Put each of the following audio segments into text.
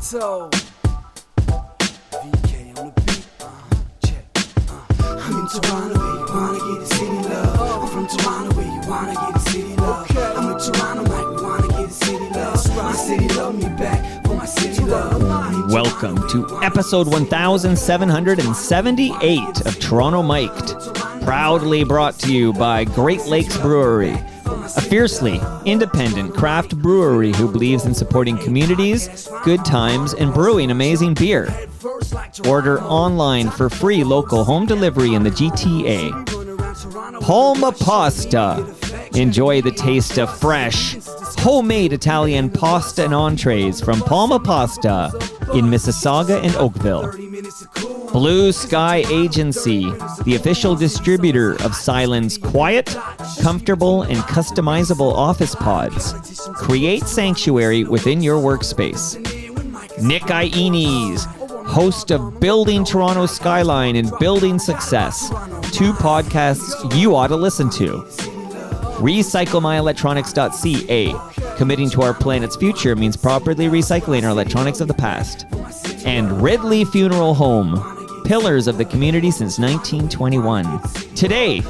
Toronto. VK on the beat. Check. I'm in Toronto where you wanna get the city love. I'm from Toronto where you wanna get the city love. I'm in Toronto like we wanna get the city love. My city love me back for my city love. Welcome to episode 1778 of Toronto Mic'd, proudly brought to you by Great Lakes Brewery, a fiercely independent craft brewery who believes in supporting communities, good times, and brewing amazing beer. Order online for free local home delivery in the GTA. Palma Pasta. Enjoy the taste of fresh, homemade Italian pasta and entrees from Palma Pasta in Mississauga and Oakville. Blue Sky Agency, the official distributor of Silen's quiet, comfortable, and customizable office pods. Create sanctuary within your workspace. Nick Iones, host of Building Toronto Skyline and Building Success, two podcasts you ought to listen to. RecycleMyElectronics.ca, committing to our planet's future means properly recycling our electronics of the past. And Ridley Funeral Home, pillars of the community since 1921. Today,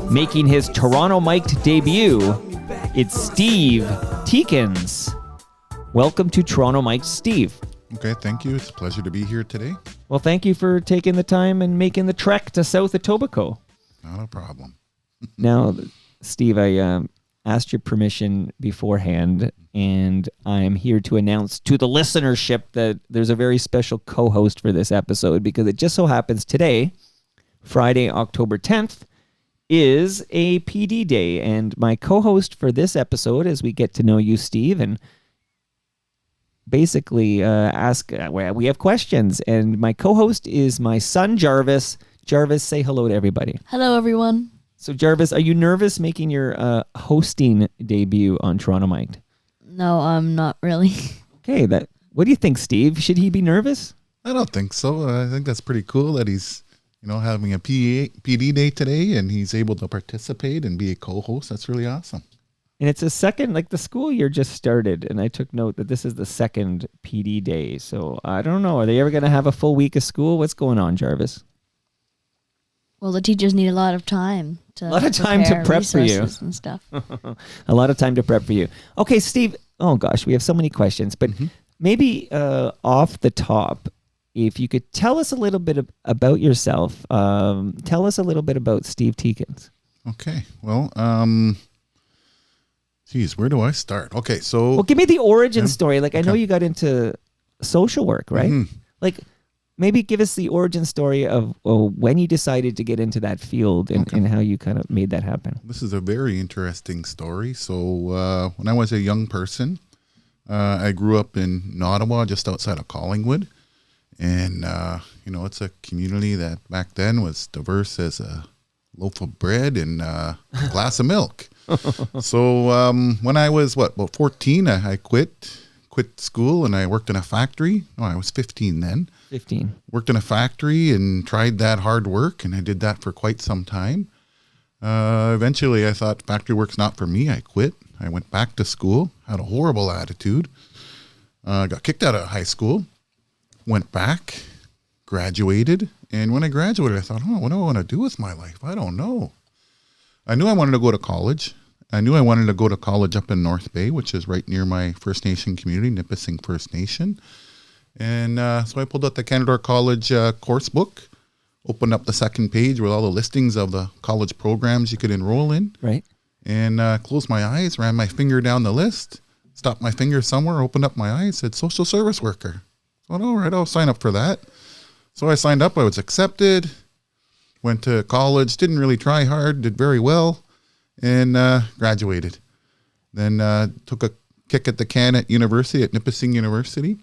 making his Toronto Mic'd debut, it's Steve Teekens. Welcome to Toronto Mic'd, Steve. Okay, thank you. It's a pleasure to be here today. Well, thank you for taking the time and making the trek to South Etobicoke. Not a problem. Now, Steve, I asked your permission beforehand, and I'm here to announce to the listenership that there's a very special co-host for this episode, because it just so happens today, Friday, October 10th, is a PD day, and my co-host for this episode, as we get to know you, Steve, and basically we have questions, and my co-host is my son, Jarvis. Jarvis, say hello to everybody. Hello, everyone. So, Jarvis, are you nervous making your hosting debut on Toronto Mic'd? No, I'm not really. Okay, what do you think, Steve? Should he be nervous? I don't think so. I think that's pretty cool that he's, having a PD day today and he's able to participate and be a co-host. That's really awesome. And it's a second, like the school year just started, and I took note that this is the second PD day. So, I don't know. Are they ever going to have a full week of school? What's going on, Jarvis? Well, the teachers need a lot of time to prep for you and stuff. A lot of time to prep for you. Okay, Steve. Oh gosh, we have so many questions, but maybe off the top, if you could tell us a little bit about yourself. Tell us a little bit about Steve Teekens. Okay. Well, where do I start? Okay, so give me the origin story. Like, I know you got into social work, right? Mm-hmm. Like, maybe give us the origin story of when you decided to get into that field and how you kind of made that happen. This is a very interesting story. So when I was a young person, I grew up in Ottawa, just outside of Collingwood. And, it's a community that back then was diverse as a loaf of bread and a glass of milk. So when I was, about 14, I quit school and I worked in a factory. Oh, I was 15 then. 15. Worked in a factory and tried that hard work, and I did that for quite some time. Eventually, I thought factory work's not for me. I quit. I went back to school, had a horrible attitude, got kicked out of high school, went back, graduated, and when I graduated, I thought, what do I want to do with my life? I don't know. I knew I wanted to go to college. I knew I wanted to go to college up in North Bay, which is right near my First Nation community, Nipissing First Nation. And so I pulled out the Canada College course book, opened up the second page with all the listings of the college programs you could enroll in. Right. And closed my eyes, ran my finger down the list, stopped my finger somewhere, opened up my eyes, said social service worker. So, all right, I'll sign up for that. So I signed up. I was accepted, went to college, didn't really try hard, did very well, and graduated. Then took a kick at the can at university, at Nipissing University.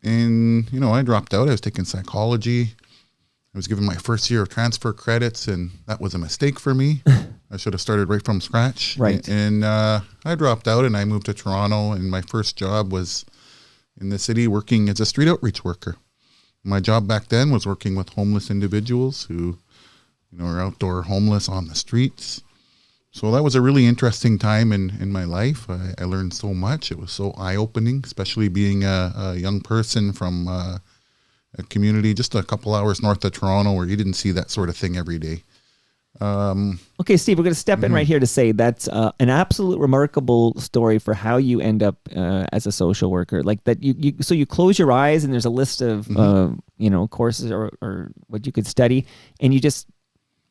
And, I dropped out. I was taking psychology. I was given my first year of transfer credits, and that was a mistake for me. I should have started right from scratch. Right. And I dropped out, and I moved to Toronto, and my first job was in the city working as a street outreach worker. My job back then was working with homeless individuals who, are outdoor homeless on the streets. So that was a really interesting time in my life. I learned so much. It was so eye-opening, especially being a young person from a community just a couple hours north of Toronto where you didn't see that sort of thing every day. Okay, Steve, we're going to step in right here to say that's an absolute remarkable story for how you end up as a social worker. Like that, so you close your eyes and there's a list of courses or what you could study, and you just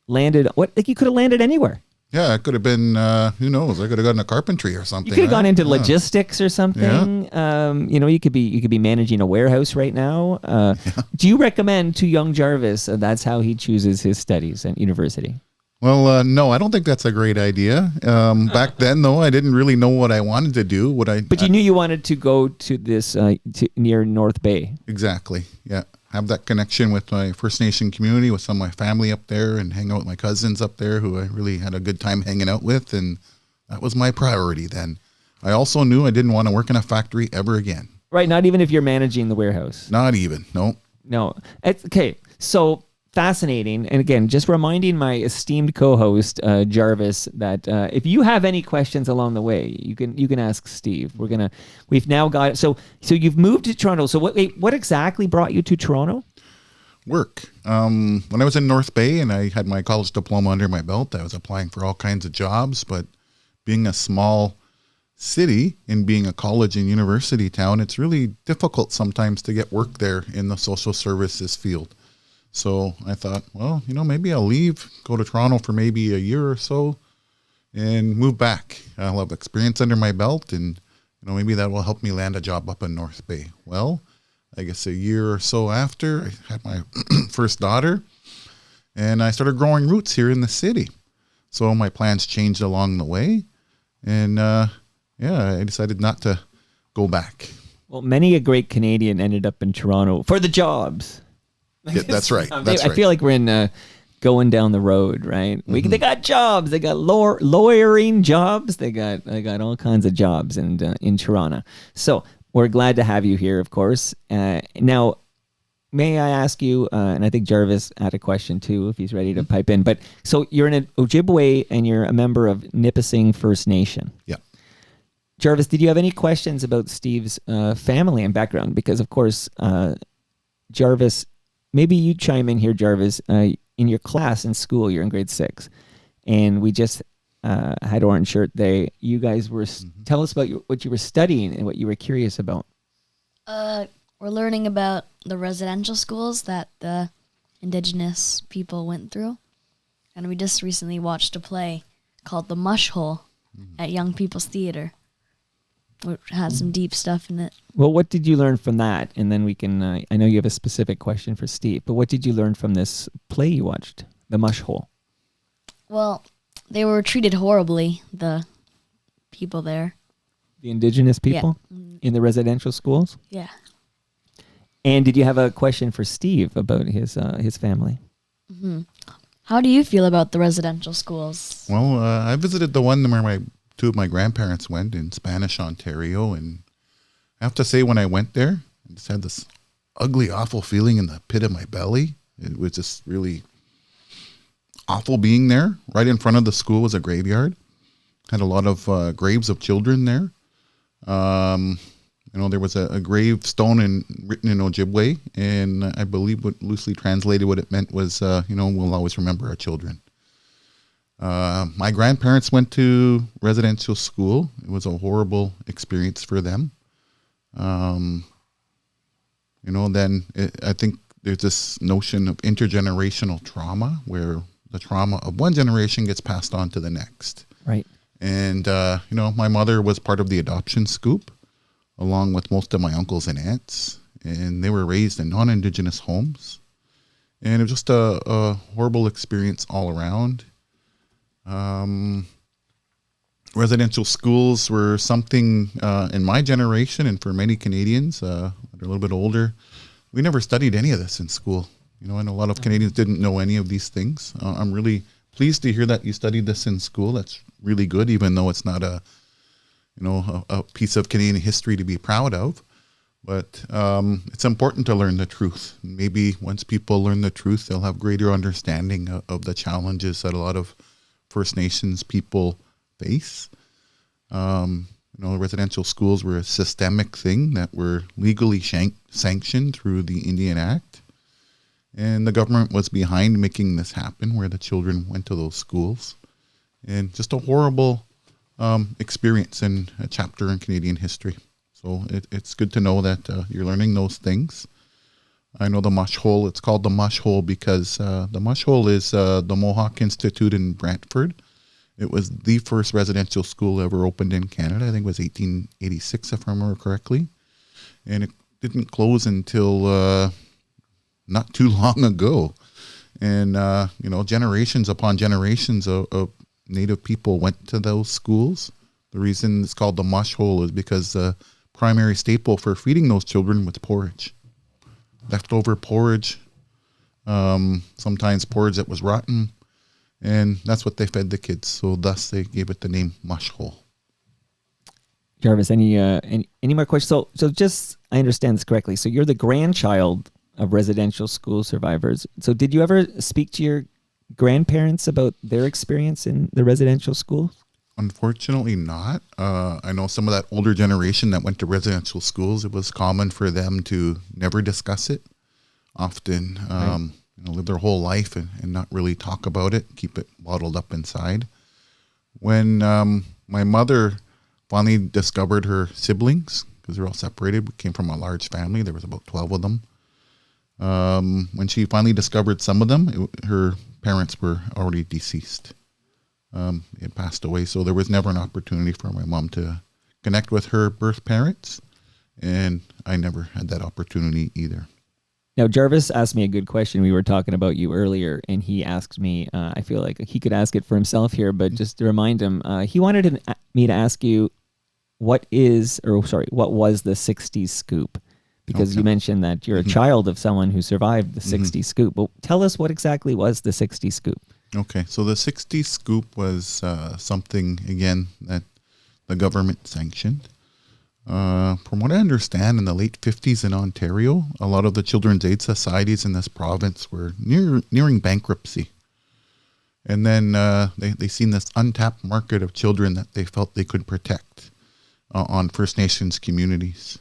landed. You could have landed anywhere. Yeah, it could have been, who knows? I could have gotten a carpentry or something. You could have gone into Yeah. logistics or something. Yeah. You could be managing a warehouse right now. Do you recommend to young Jarvis that's how he chooses his studies at university? Well, no, I don't think that's a great idea. Back then, though, I didn't really know what I wanted to do. But you knew you wanted to go to this near North Bay. Exactly. Yeah. Have that connection with my First Nation community, with some of my family up there, and hang out with my cousins up there who I really had a good time hanging out with. And that was my priority then. I also knew I didn't want to work in a factory ever again. Right. Not even if you're managing the warehouse. Not even. No. No. Okay. So fascinating. And again, just reminding my esteemed co-host, Jarvis, that if you have any questions along the way, you can ask Steve. We've now got it. So you've moved to Toronto. So what exactly brought you to Toronto? Work. When I was in North Bay and I had my college diploma under my belt, I was applying for all kinds of jobs, but being a small city and being a college and university town, it's really difficult sometimes to get work there in the social services field. So I thought, well, maybe I'll leave, go to Toronto for maybe a year or so and move back. I'll have experience under my belt and, maybe that will help me land a job up in North Bay. Well, I guess a year or so after, I had my first daughter and I started growing roots here in the city. So my plans changed along the way. And, I decided not to go back. Well, many a great Canadian ended up in Toronto for the jobs. Yeah, that's right. I feel like we're in going down the road, right? They got jobs. They got lawyering jobs. They got all kinds of jobs in Toronto. So we're glad to have you here, of course. Now, may I ask you, and I think Jarvis had a question too, if he's ready to pipe in. But so you're in an Ojibwe and you're a member of Nipissing First Nation. Yeah. Jarvis, did you have any questions about Steve's family and background? Because, of course, Jarvis... Maybe you chime in here, Jarvis. In your class in school, you're in grade 6, and we just had Orange Shirt Day. You guys were tell us about what you were studying and what you were curious about. We're learning about the residential schools that the Indigenous people went through, and we just recently watched a play called The Mush Hole at Young People's Theater, which has some deep stuff in it. Well, what did you learn from that? And then we can, I know you have a specific question for Steve, but what did you learn from this play you watched, The Mush Hole? Well, they were treated horribly, the people there. The Indigenous people in the residential schools? Yeah. And did you have a question for Steve about his family? Mm-hmm. How do you feel about the residential schools? Well, I visited the one where two of my grandparents went in Spanish Ontario, and I have to say when I went there, I just had this ugly, awful feeling in the pit of my belly. It was just really awful being there. Right in front of the school was a graveyard. Had a lot of graves of children there. There was a gravestone written in Ojibwe, and I believe what loosely translated what it meant was, we'll always remember our children. My grandparents went to residential school. It was a horrible experience for them. I think there's this notion of intergenerational trauma where the trauma of one generation gets passed on to the next. Right. And, my mother was part of the adoption scoop along with most of my uncles and aunts, and they were raised in non-Indigenous homes. And it was just a horrible experience all around. Residential schools were something in my generation and for many Canadians that are a little bit older. We never studied any of this in school. And a lot of Canadians didn't know any of these things. I'm really pleased to hear that you studied this in school. That's really good, even though it's not a piece of Canadian history to be proud of. But it's important to learn the truth. Maybe once people learn the truth, they'll have greater understanding of the challenges that a lot of First Nations people face. Residential schools were a systemic thing that were legally sanctioned through the Indian Act. And the government was behind making this happen, where the children went to those schools. And just a horrible experience and a chapter in Canadian history. So it's good to know that you're learning those things. I know the mush hole, it's called the mush hole because the mush hole is the Mohawk Institute in Brantford. It was the first residential school ever opened in Canada. I think it was 1886, if I remember correctly. And it didn't close until not too long ago. And, generations upon generations of Native people went to those schools. The reason it's called the mush hole is because the primary staple for feeding those children was porridge. Leftover porridge, sometimes porridge that was rotten. And that's what they fed the kids. So thus they gave it the name mush hole. Jarvis, any more questions? So just, I understand this correctly. So you're the grandchild of residential school survivors. So did you ever speak to your grandparents about their experience in the residential school? Unfortunately not. I know some of that older generation that went to residential schools, it was common for them to never discuss it. Often live their whole life and not really talk about it, keep it bottled up inside. When my mother finally discovered her siblings, because they're all separated, we came from a large family, there was about 12 of them. When she finally discovered some of them, her parents were already deceased. It passed away, so there was never an opportunity for my mom to connect with her birth parents, and I never had that opportunity either. Now, Jarvis asked me a good question. We were talking about you earlier, and he asked me, I feel like he could ask it for himself here, but just to remind him, he wanted me to ask you, what was the 60s scoop? Because you mentioned that you're a child of someone who survived the 60s scoop. But tell us what exactly was the 60s scoop. Okay, so the 60s scoop was something, again, that the government sanctioned. From what I understand, in the late 50s in Ontario, a lot of the children's aid societies in this province were nearing bankruptcy. And then they seen this untapped market of children that they felt they could protect on First Nations communities.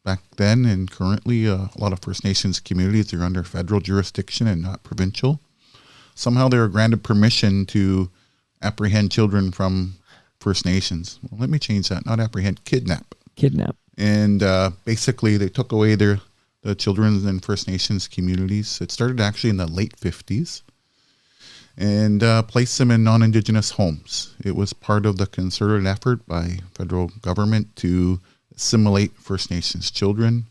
Back then and currently, a lot of First Nations communities are under federal jurisdiction and not provincial. Somehow they were granted permission to apprehend children from First Nations. Well, let me change that. Not apprehend, kidnap. Kidnap. And basically they took away the children in First Nations communities. It started actually in the late 50s and placed them in non-Indigenous homes. It was part of the concerted effort by federal government to assimilate First Nations children.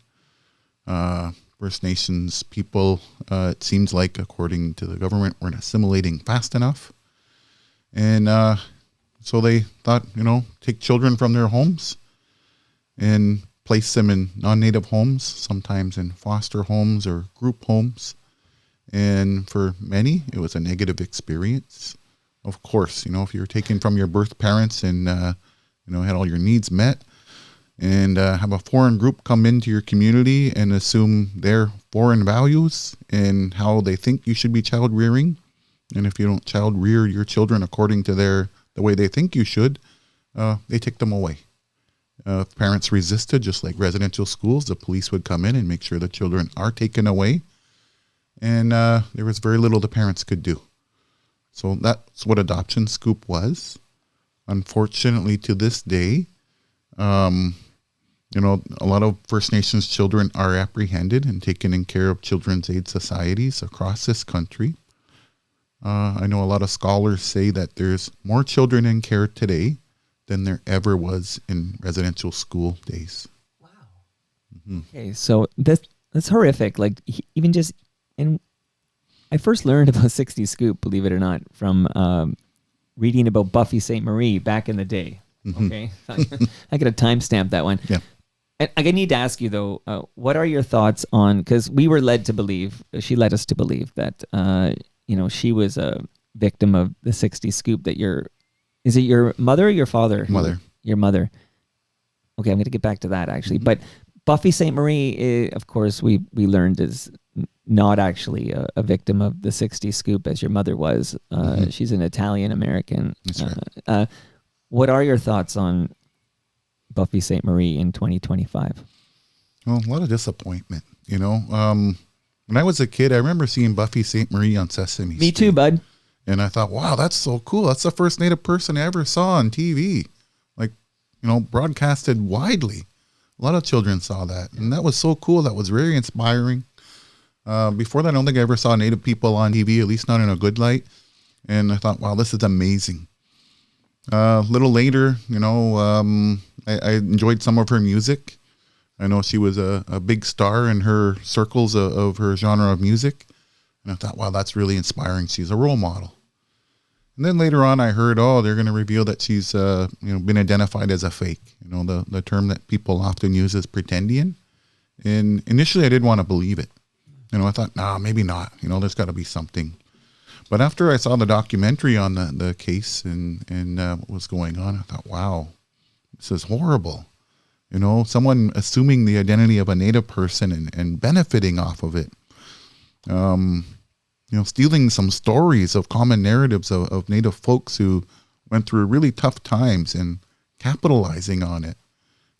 First Nations people, it seems like, according to the government, weren't assimilating fast enough. And so they thought, take children from their homes and place them in non-Native homes, sometimes in foster homes or group homes. And for many, it was a negative experience. Of course, if you're taken from your birth parents and, had all your needs met, and have a foreign group come into your community and assume their foreign values and how they think you should be child rearing. And if you don't child rear your children according to the way they think you should, they take them away. If parents resisted, just like residential schools, the police would come in and make sure the children are taken away. And there was very little the parents could do. So that's what Adoption Scoop was. Unfortunately, to this day, a lot of First Nations children are apprehended and taken in care of children's aid societies across this country. I know a lot of scholars say that there's more children in care today than there ever was in residential school days. Wow. Mm-hmm. Okay, so that's horrific. Like, even just, and I first learned about 60 Scoop, believe it or not, from reading about Buffy St. Marie back in the day. Mm-hmm. Okay, I got to timestamp that one. Yeah. And I need to ask you though, what are your thoughts on? Because we were led us to believe that she was a victim of the 60 Scoop. Is it your mother or your father? Mother. Your mother. Okay, I'm going to get back to that actually. Mm-hmm. But Buffy St. Marie, of course, we learned is not actually a victim of the 60s scoop as your mother was. She's an Italian American. That's right. What are your thoughts on Buffy St. Marie in 2025? Well, a lot of disappointment, you know. When I was a kid, I remember seeing Buffy St. Marie on Sesame Street. Me too, bud. And I thought, wow, that's so cool. That's the first Native person I ever saw on TV. Like, you know, broadcasted widely. A lot of children saw that. And that was so cool. That was very inspiring. Before that, I don't think I ever saw Native people on TV, at least not in a good light. And I thought, wow, this is amazing. A little later, you know, I enjoyed some of her music. I know she was a big star in her circles of her genre of music. And I thought, wow, that's really inspiring. She's a role model. And then later on, I heard, they're going to reveal that she's, been identified as a fake. You know, the term that people often use is pretendian. And initially, I didn't want to believe it. You know, I thought, maybe not. You know, there's got to be something. But after I saw the documentary on the case and what was going on, I thought, wow, this is horrible. You know, someone assuming the identity of a Native person and benefiting off of it. You know, stealing some stories of common narratives of Native folks who went through really tough times and capitalizing on it.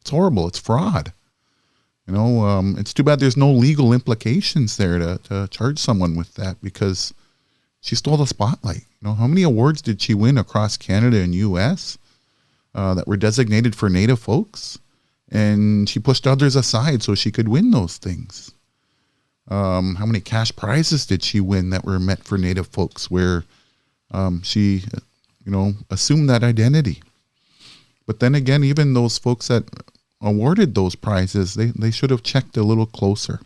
It's horrible. It's fraud. You know, it's too bad there's no legal implications there to charge someone with that because she stole the spotlight. You know, how many awards did she win across Canada and U.S. That were designated for Native folks? And she pushed others aside so she could win those things. How many cash prizes did she win that were meant for Native folks where she, you know, assumed that identity? But then again, even those folks that awarded those prizes, they should have checked a little closer.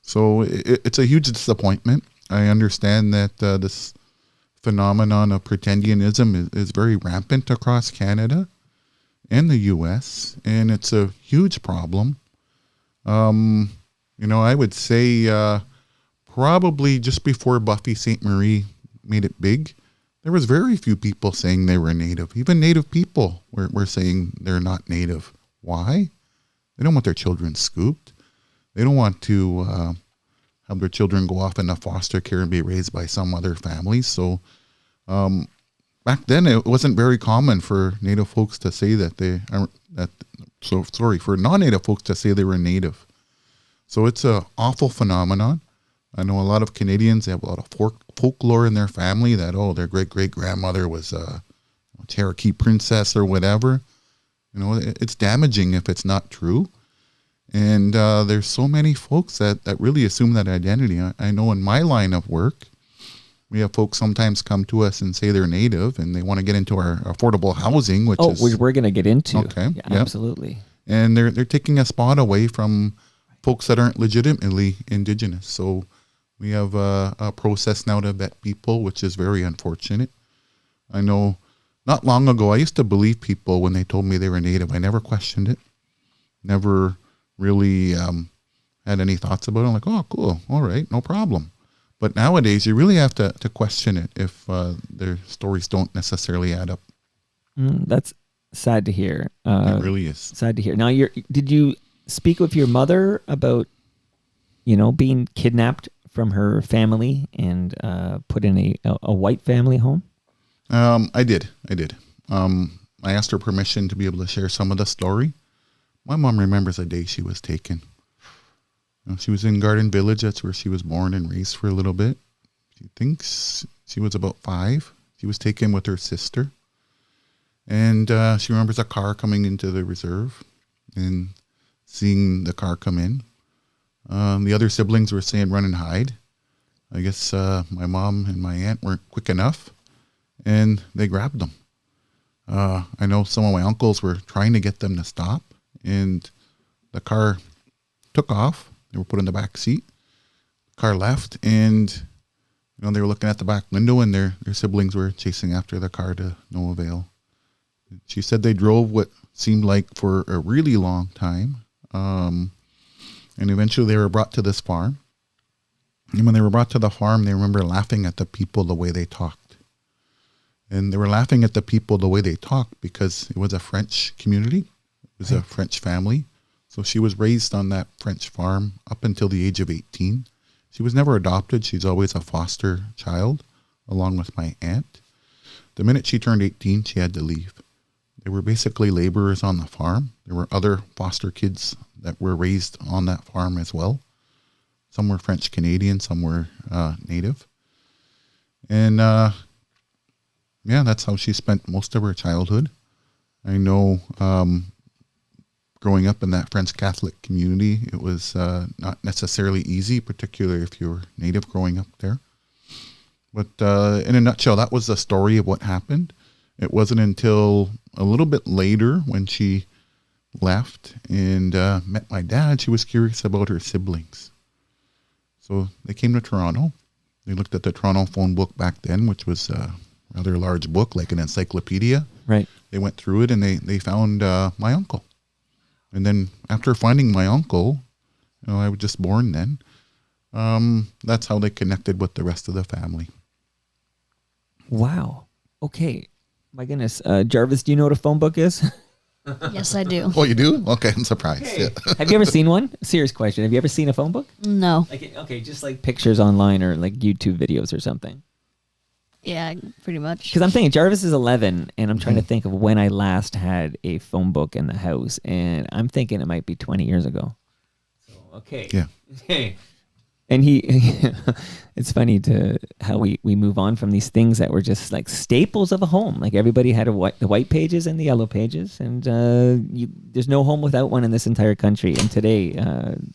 So it's a huge disappointment. I understand that this phenomenon of pretendianism is very rampant across Canada and the U.S., and it's a huge problem. You know, I would say probably just before Buffy St. Marie made it big, there was very few people saying they were Native. Even Native people were saying they're not Native. Why? They don't want their children scooped. They don't want to have their children go off into foster care and be raised by some other family. So back then, it wasn't very common for Native folks to say for non-Native folks to say they were Native. So it's an awful phenomenon. I know a lot of Canadians, they have a lot of folklore in their family that, their great-great-grandmother was a Cherokee princess or whatever. You know, it's damaging if it's not true. And there's so many folks that really assume that identity. I know in my line of work, we have folks sometimes come to us and say they're Native and they want to get into our affordable housing, which we're going to get into. Okay. Yeah, absolutely. And they're taking a spot away from folks that aren't legitimately Indigenous. So we have a process now to vet people, which is very unfortunate. I know not long ago, I used to believe people when they told me they were Native. I never questioned it. Never really had any thoughts about it. I'm like, oh, cool. All right, no problem. But nowadays, you really have to question it if their stories don't necessarily add up. That's sad to hear. It really is. Sad to hear. Now, did you speak with your mother about, you know, being kidnapped from her family and put in a white family home? I did. I asked her permission to be able to share some of the story. My mom remembers the day she was taken. She was in Garden Village. That's where she was born and raised for a little bit. She thinks she was about 5. She was taken with her sister. And she remembers a car coming into the reserve and seeing the car come in. The other siblings were saying, run and hide. I guess my mom and my aunt weren't quick enough, and they grabbed them. I know some of my uncles were trying to get them to stop, and the car took off. They were put in the back seat. The car left, and they were looking at the back window, and their siblings were chasing after the car to no avail. She said they drove what seemed like for a really long time, and eventually they were brought to this farm. And when they were brought to the farm, they remember laughing at the people the way they talked. And they were laughing at the people the way they talked because it was a French community. It was a French family. So she was raised on that French farm up until the age of 18. She was never adopted. She's always a foster child, along with my aunt. The minute she turned 18, she had to leave. They were basically laborers on the farm. There were other foster kids that were raised on that farm as well. Some were French Canadian, some were native. And yeah, that's how she spent most of her childhood. I know growing up in that French Catholic community, it was not necessarily easy, particularly if you were native growing up there. But in a nutshell, that was the story of what happened. It wasn't until a little bit later when she left and met my dad, she was curious about her siblings. So they came to Toronto. They looked at the Toronto phone book back then, which was a rather large book, like an encyclopedia. Right. They went through it and they found my uncle. And then after finding my uncle, I was just born then, that's how they connected with the rest of the family. Wow. Okay. My goodness. Jarvis, do you know what a phone book is? Yes, I do. Oh, you do? Okay, I'm surprised. Okay. Yeah. Have you ever seen one? Serious question. Have you ever seen a phone book? No. Like, okay, just like pictures online or like YouTube videos or something. Yeah, pretty much. Because I'm thinking Jarvis is 11, and I'm trying to think of when I last had a phone book in the house, and I'm thinking it might be 20 years ago. So, okay. Yeah. Okay. And it's funny to how we move on from these things that were just like staples of a home. Like everybody had the white pages and the yellow pages, and there's no home without one in this entire country. And today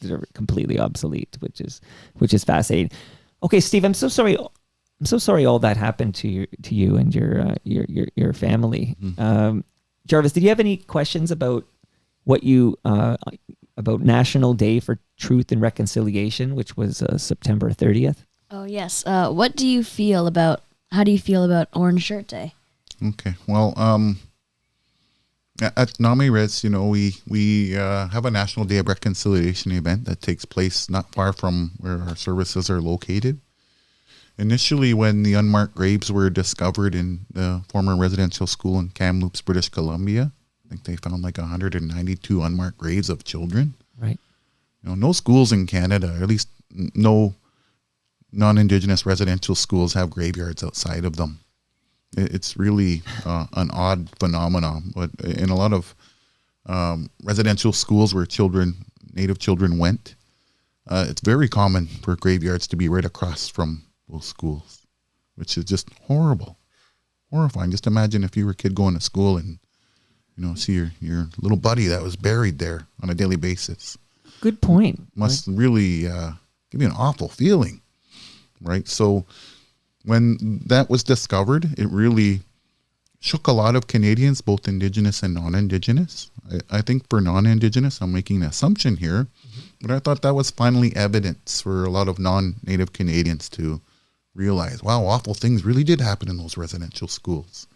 they're completely obsolete, which is fascinating. Okay, Steve, I'm so sorry. I'm so sorry all that happened to you and your family. Jarvis, did you have any questions about what you about National Day for Truth and Reconciliation, which was September 30th? Oh yes. How do you feel about Orange Shirt Day? Okay. Well, at NAMI Res, we have a National Day of Reconciliation event that takes place not far from where our services are located. Initially, when the unmarked graves were discovered in the former residential school in Kamloops, British Columbia, I think they found like 192 unmarked graves of children. Right. No schools in Canada, or at least no non-Indigenous residential schools have graveyards outside of them. It's really an odd phenomenon. But in a lot of residential schools where Native children went, it's very common for graveyards to be right across from those schools, which is just horrifying. Just imagine if you were a kid going to school and see your little buddy that was buried there on a daily basis. Good point. Must really give you an awful feeling, right? So when that was discovered, it really shook a lot of Canadians, both Indigenous and non-Indigenous. I think for non-Indigenous, I'm making an assumption here, but I thought that was finally evidence for a lot of non-Native Canadians to realize, wow, awful things really did happen in those residential schools.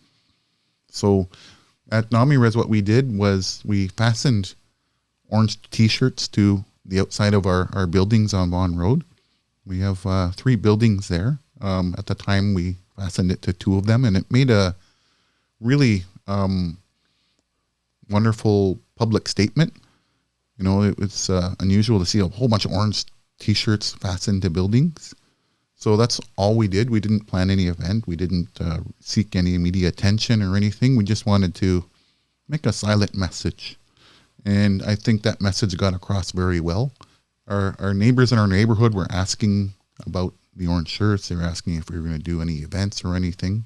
So at NAMI Res, what we did was we fastened orange T-shirts to the outside of our buildings on Vaughan Road. We have 3 buildings there. At the time, we fastened it to 2 of them, and it made a really wonderful public statement. It was unusual to see a whole bunch of orange T-shirts fastened to buildings. So that's all we did. We didn't plan any event. We didn't seek any media attention or anything. We just wanted to make a silent message. And I think that message got across very well. Our neighbors in our neighborhood were asking about the orange shirts. They were asking if we were going to do any events or anything.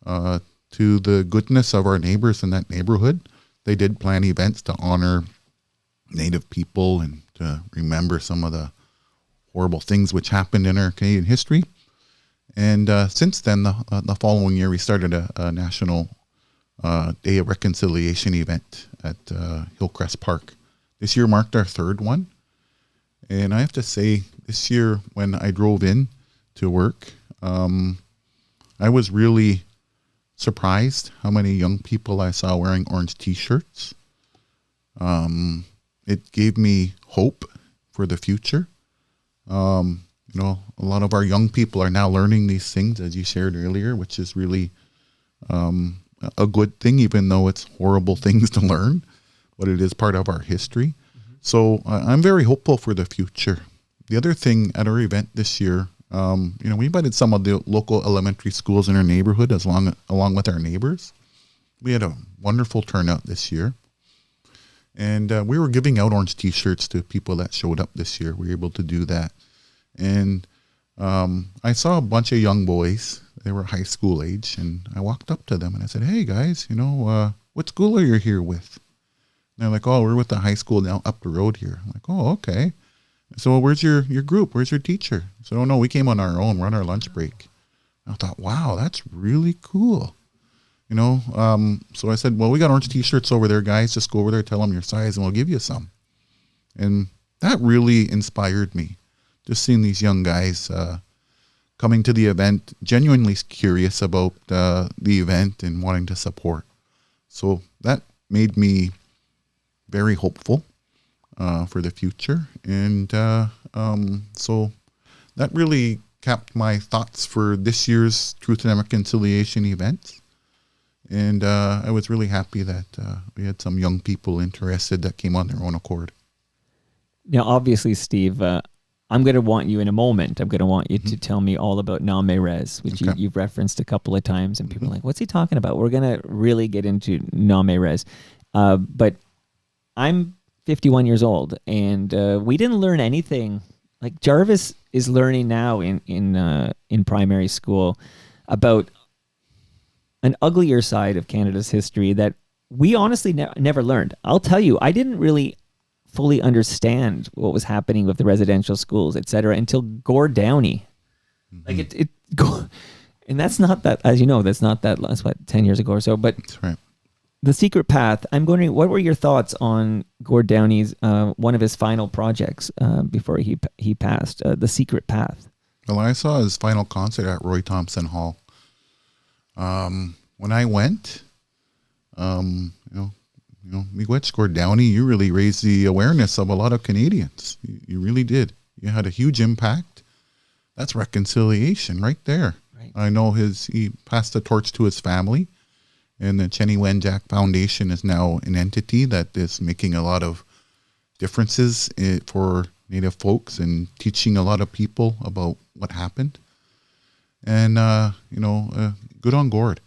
To the goodness of our neighbors in that neighborhood, they did plan events to honor Native people and to remember some of the horrible things which happened in our Canadian history. And since then, the following year, we started a National Day of Reconciliation event at Hillcrest Park. This year marked our 3rd one. And I have to say, this year when I drove in to work, I was really surprised how many young people I saw wearing orange T-shirts. It gave me hope for the future. A lot of our young people are now learning these things, as you shared earlier, which is really a good thing, even though it's horrible things to learn, but it is part of our history. So I'm very hopeful for the future. the other thing at our event this year, we invited some of the local elementary schools in our neighborhood along with our neighbors. We had a wonderful turnout this year. And we were giving out orange T-shirts to people that showed up this year. We were able to do that. And I saw a bunch of young boys. They were high school age. And I walked up to them and I said, hey, guys, what school are you here with? And they're like, oh, we're with the high school now up the road here. I'm like, oh, okay. So where's your group? Where's your teacher? So, oh, no, we came on our own. We're on our lunch break. I thought, wow, that's really cool. So I said, well, we got orange T-shirts over there, guys. Just go over there, tell them your size, and we'll give you some. And that really inspired me. Just seeing these young guys coming to the event, genuinely curious about the event and wanting to support. So that made me very hopeful for the future. And so that really capped my thoughts for this year's Truth and Reconciliation event. And I was really happy that we had some young people interested that came on their own accord. Now, obviously, Steve, I'm going to want you in a moment. I'm going to want you to tell me all about Name Res, which you've referenced a couple of times. And people are like, what's he talking about? We're going to really get into Name Res. But I'm 51 years old, and we didn't learn anything. Like Jarvis is learning now in primary school about an uglier side of Canada's history that we honestly never learned. I'll tell you, I didn't really fully understand what was happening with the residential schools, et cetera, until Gord Downie. Like and that's not that, as you know, that's 10 years ago or so. But that's right. The Secret Path, I'm wondering, what were your thoughts on Gord Downie's, one of his final projects before he passed, The Secret Path? Well, I saw his final concert at Roy Thompson Hall. When I went, Miigwech Gord Downie, you really raised the awareness of a lot of Canadians. You really did. You had a huge impact. That's reconciliation right there. Right. I know he passed the torch to his family, and the Chenny Wenjack Foundation is now an entity that is making a lot of differences for Native folks and teaching a lot of people about what happened. And, good on Gord.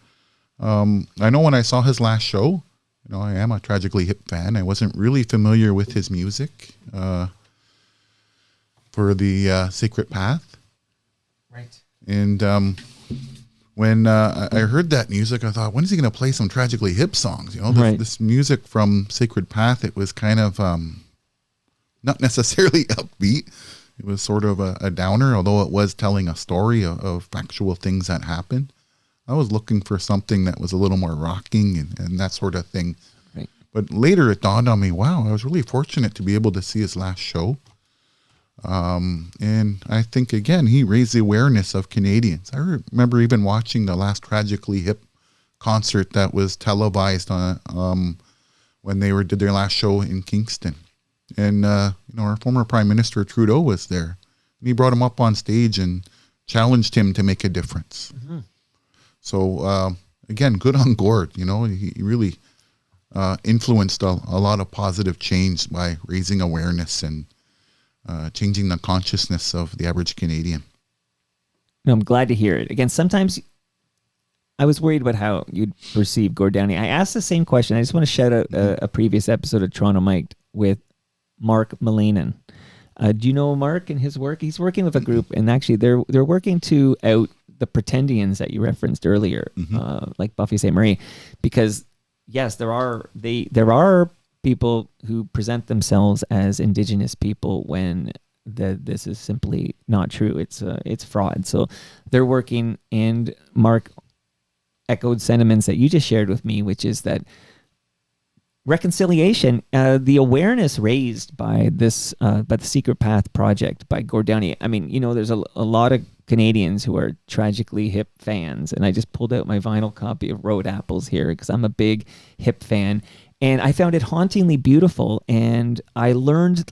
I know when I saw his last show, I am a Tragically Hip fan. I wasn't really familiar with his music for the Secret Path. Right. And when I heard that music, I thought, when is he going to play some Tragically Hip songs? This music from Secret Path, it was kind of not necessarily upbeat. It was sort of a downer, although it was telling a story of factual things that happened. I was looking for something that was a little more rocking and that sort of thing. Right. But later it dawned on me, wow, I was really fortunate to be able to see his last show. And I think, again, he raised the awareness of Canadians. I remember even watching the last Tragically Hip concert that was televised on when they did their last show in Kingston. And, our former Prime Minister Trudeau was there. And he brought him up on stage and challenged him to make a difference. Mm-hmm. So, again, good on Gord. He really influenced a lot of positive change by raising awareness and changing the consciousness of the average Canadian. No, I'm glad to hear it. Again, sometimes I was worried about how you'd perceive Gord Downie. I asked the same question. I just want to shout out a previous episode of Toronto Mic'd with Mark Melanen. Do you know Mark and his work? He's working with a group, and actually they're working to out the pretendians that you referenced earlier, like Buffy St. Marie, because yes, there are people who present themselves as Indigenous people when this is simply not true. It's fraud. So they're working, and Mark echoed sentiments that you just shared with me, which is that reconciliation, the awareness raised by the Secret Path project by Gord Downie. I mean, there's a lot of Canadians who are Tragically Hip fans, and I just pulled out my vinyl copy of Road Apples here because I'm a big hip fan, and I found it hauntingly beautiful, and I learned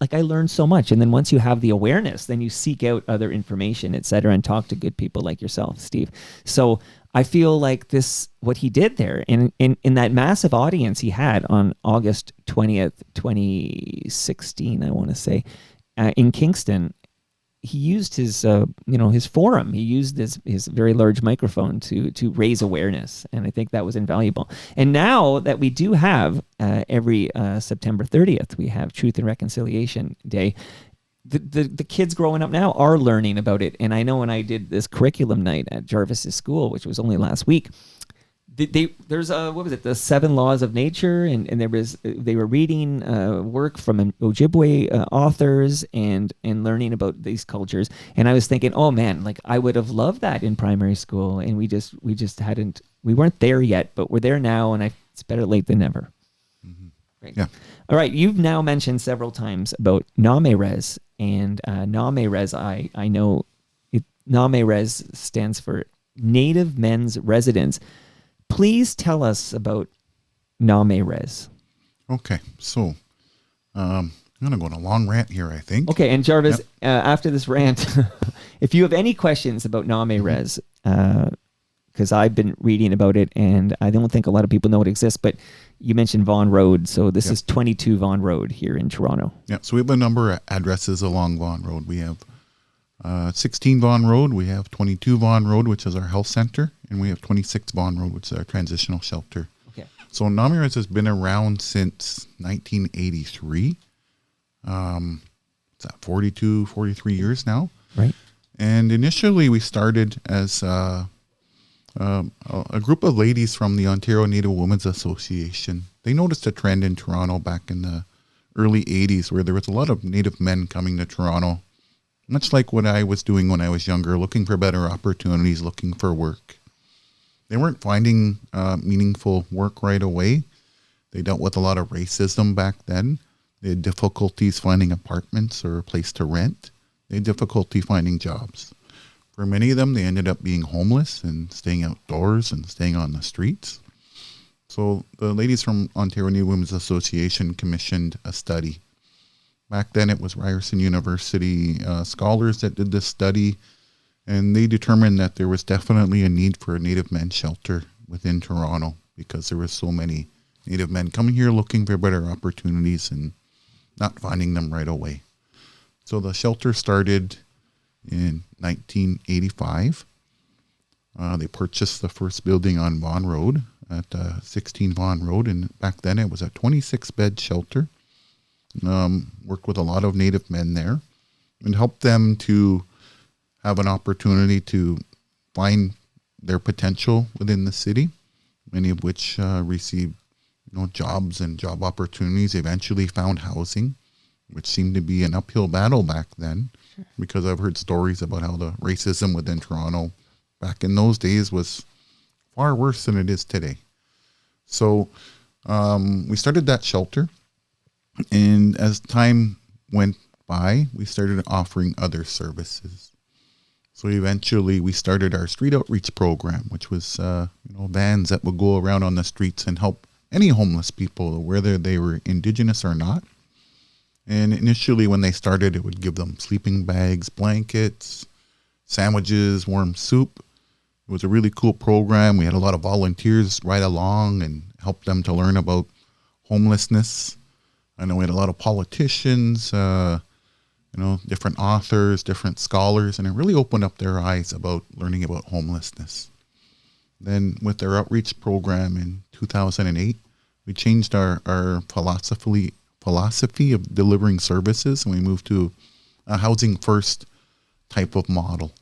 so much. And then once you have the awareness, then you seek out other information, etc., and talk to good people like yourself, Steve. So I feel like what he did there in that massive audience he had on August 20th, 2016, I want to say, in Kingston, he used his his forum. He used his very large microphone to raise awareness, and I think that was invaluable. And now that we do have every September 30th, we have Truth and Reconciliation Day. The kids growing up now are learning about it. And I know when I did this curriculum night at Jarvis's school, which was only last week, there's what was it, the 7 Laws of Nature, and they were reading work from Ojibwe authors and learning about these cultures. And I was thinking, oh man, like I would have loved that in primary school, and we weren't there yet, but we're there now, and it's better late than never. Mm-hmm. Right. Yeah. All right, you've now mentioned several times about Name-Res, and Name-Res, I know Name-Res stands for Native Men's Residence. Please tell us about Name-Res. Okay, so I'm going to go on a long rant here, I think. Okay, and Jarvis, after this rant, if you have any questions about Name-Res, because I've been reading about it, and I don't think a lot of people know it exists, but you mentioned Vaughan Road, so this is 22 Vaughan Road here in Toronto. Yeah, so we have a number of addresses along Vaughan Road. We have 16 Vaughan Road, we have 22 Vaughan Road, which is our health center, and we have 26 Vaughan Road, which is our transitional shelter. Okay. So Name-Res has been around since 1983. It's at 43 years now. Right. And initially we started as a group of ladies from the Ontario Native Women's Association. They noticed a trend in Toronto back in the early 80s where there was a lot of Native men coming to Toronto, much like what I was doing when I was younger, looking for better opportunities, looking for work. They weren't finding meaningful work right away. They dealt with a lot of racism back then. They had difficulties finding apartments or a place to rent. They had difficulty finding jobs. For many of them, they ended up being homeless and staying outdoors and staying on the streets. So the ladies from Ontario Native Women's Association commissioned a study. Back then, it was Ryerson University scholars that did this study, and they determined that there was definitely a need for a Native men's shelter within Toronto because there were so many Native men coming here looking for better opportunities and not finding them right away. So the shelter started in 1985. They purchased the first building on Vaughan Road at 16 Vaughan Road, and back then it was a 26-bed shelter. Worked with a lot of Native men there and helped them to have an opportunity to find their potential within the city, many of which received jobs and job opportunities. Eventually found housing, which seemed to be an uphill battle back then, because I've heard stories about how the racism within Toronto back in those days was far worse than it is today. So we started that shelter, and as time went by, we started offering other services. So eventually we started our street outreach program, which was vans that would go around on the streets and help any homeless people, whether they were Indigenous or not. And initially when they started, it would give them sleeping bags, blankets, sandwiches, warm soup. It was a really cool program. We had a lot of volunteers ride along and help them to learn about homelessness. I know we had a lot of politicians, different authors, different scholars, and it really opened up their eyes about learning about homelessness. Then with our outreach program in 2008, we changed our philosophy of delivering services, and we moved to a housing first type of model.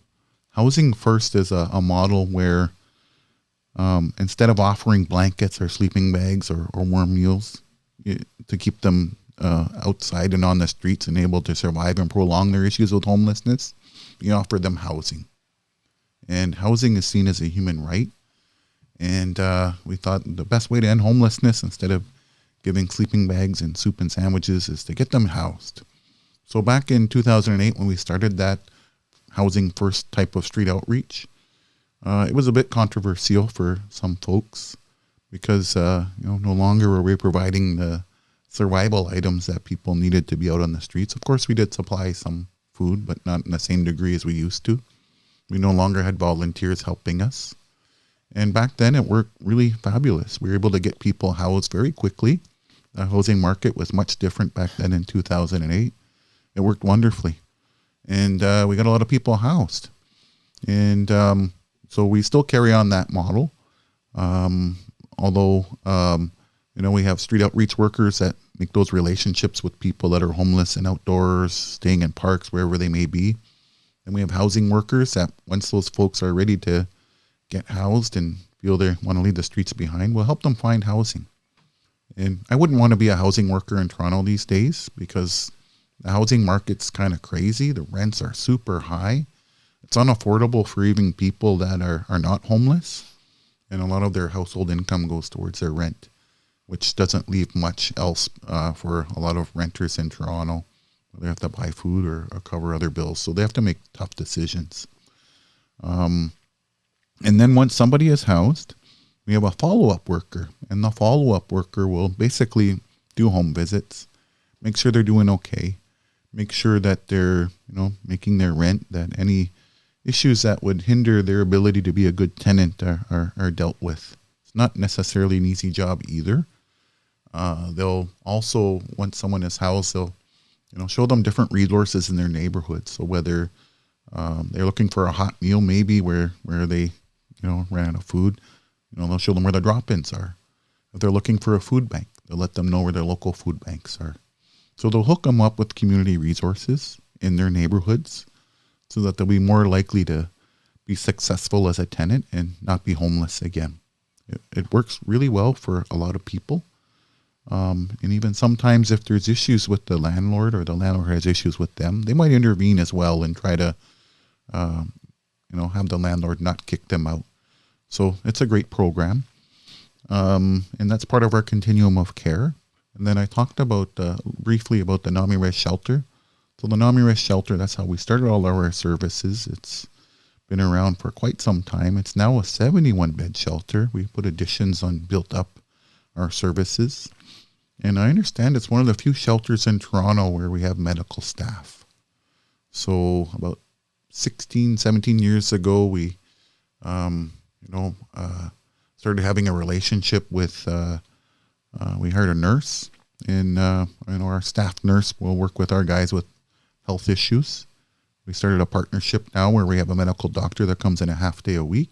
Housing first is a model where instead of offering blankets or sleeping bags or warm meals to keep them outside and on the streets and able to survive and prolong their issues with homelessness, we offer them housing. And housing is seen as a human right. And we thought the best way to end homelessness, instead of giving sleeping bags and soup and sandwiches, is to get them housed. So back in 2008, when we started that housing first type of street outreach, it was a bit controversial for some folks because no longer were we providing the survival items that people needed to be out on the streets. Of course, we did supply some food, but not in the same degree as we used to. We no longer had volunteers helping us. And back then, it worked really fabulous. We were able to get people housed very quickly. The housing market was much different back then in 2008. It worked wonderfully. and we got a lot of people housed. And so we still carry on that model. Although, we have street outreach workers that make those relationships with people that are homeless and outdoors, staying in parks, wherever they may be. And we have housing workers that once those folks are ready to get housed and feel they want to leave the streets behind, we'll help them find housing. And I wouldn't want to be a housing worker in Toronto these days because the housing market's kind of crazy. The rents are super high. It's unaffordable for even people that are not homeless. And a lot of their household income goes towards their rent, which doesn't leave much else for a lot of renters in Toronto. They have to buy food or cover other bills. So they have to make tough decisions. And then once somebody is housed, we have a follow-up worker. And the follow-up worker will basically do home visits, make sure they're doing okay, make sure that they're making their rent, that any issues that would hinder their ability to be a good tenant are dealt with. It's not necessarily an easy job either. They'll also, once someone is housed, they'll show them different resources in their neighborhood. So whether they're looking for a hot meal, maybe where they ran out of food, they'll show them where the drop-ins are. If they're looking for a food bank, they'll let them know where their local food banks are. So they'll hook them up with community resources in their neighborhoods so that they'll be more likely to be successful as a tenant and not be homeless again. It works really well for a lot of people. And even sometimes if there's issues with the landlord or the landlord has issues with them, they might intervene as well and try to, have the landlord not kick them out. So it's a great program. And that's part of our continuum of care. And then I talked about briefly about the NAMI-RES shelter. So the NAMI-RES shelter, that's how we started all of our services. It's been around for quite some time. It's now a 71-bed shelter. We put additions on, built up our services. And I understand it's one of the few shelters in Toronto where we have medical staff. So about 16, 17 years ago, we, started having a relationship with, we hired a nurse. And, our staff nurse will work with our guys with health issues. We started a partnership now where we have a medical doctor that comes in a half day a week,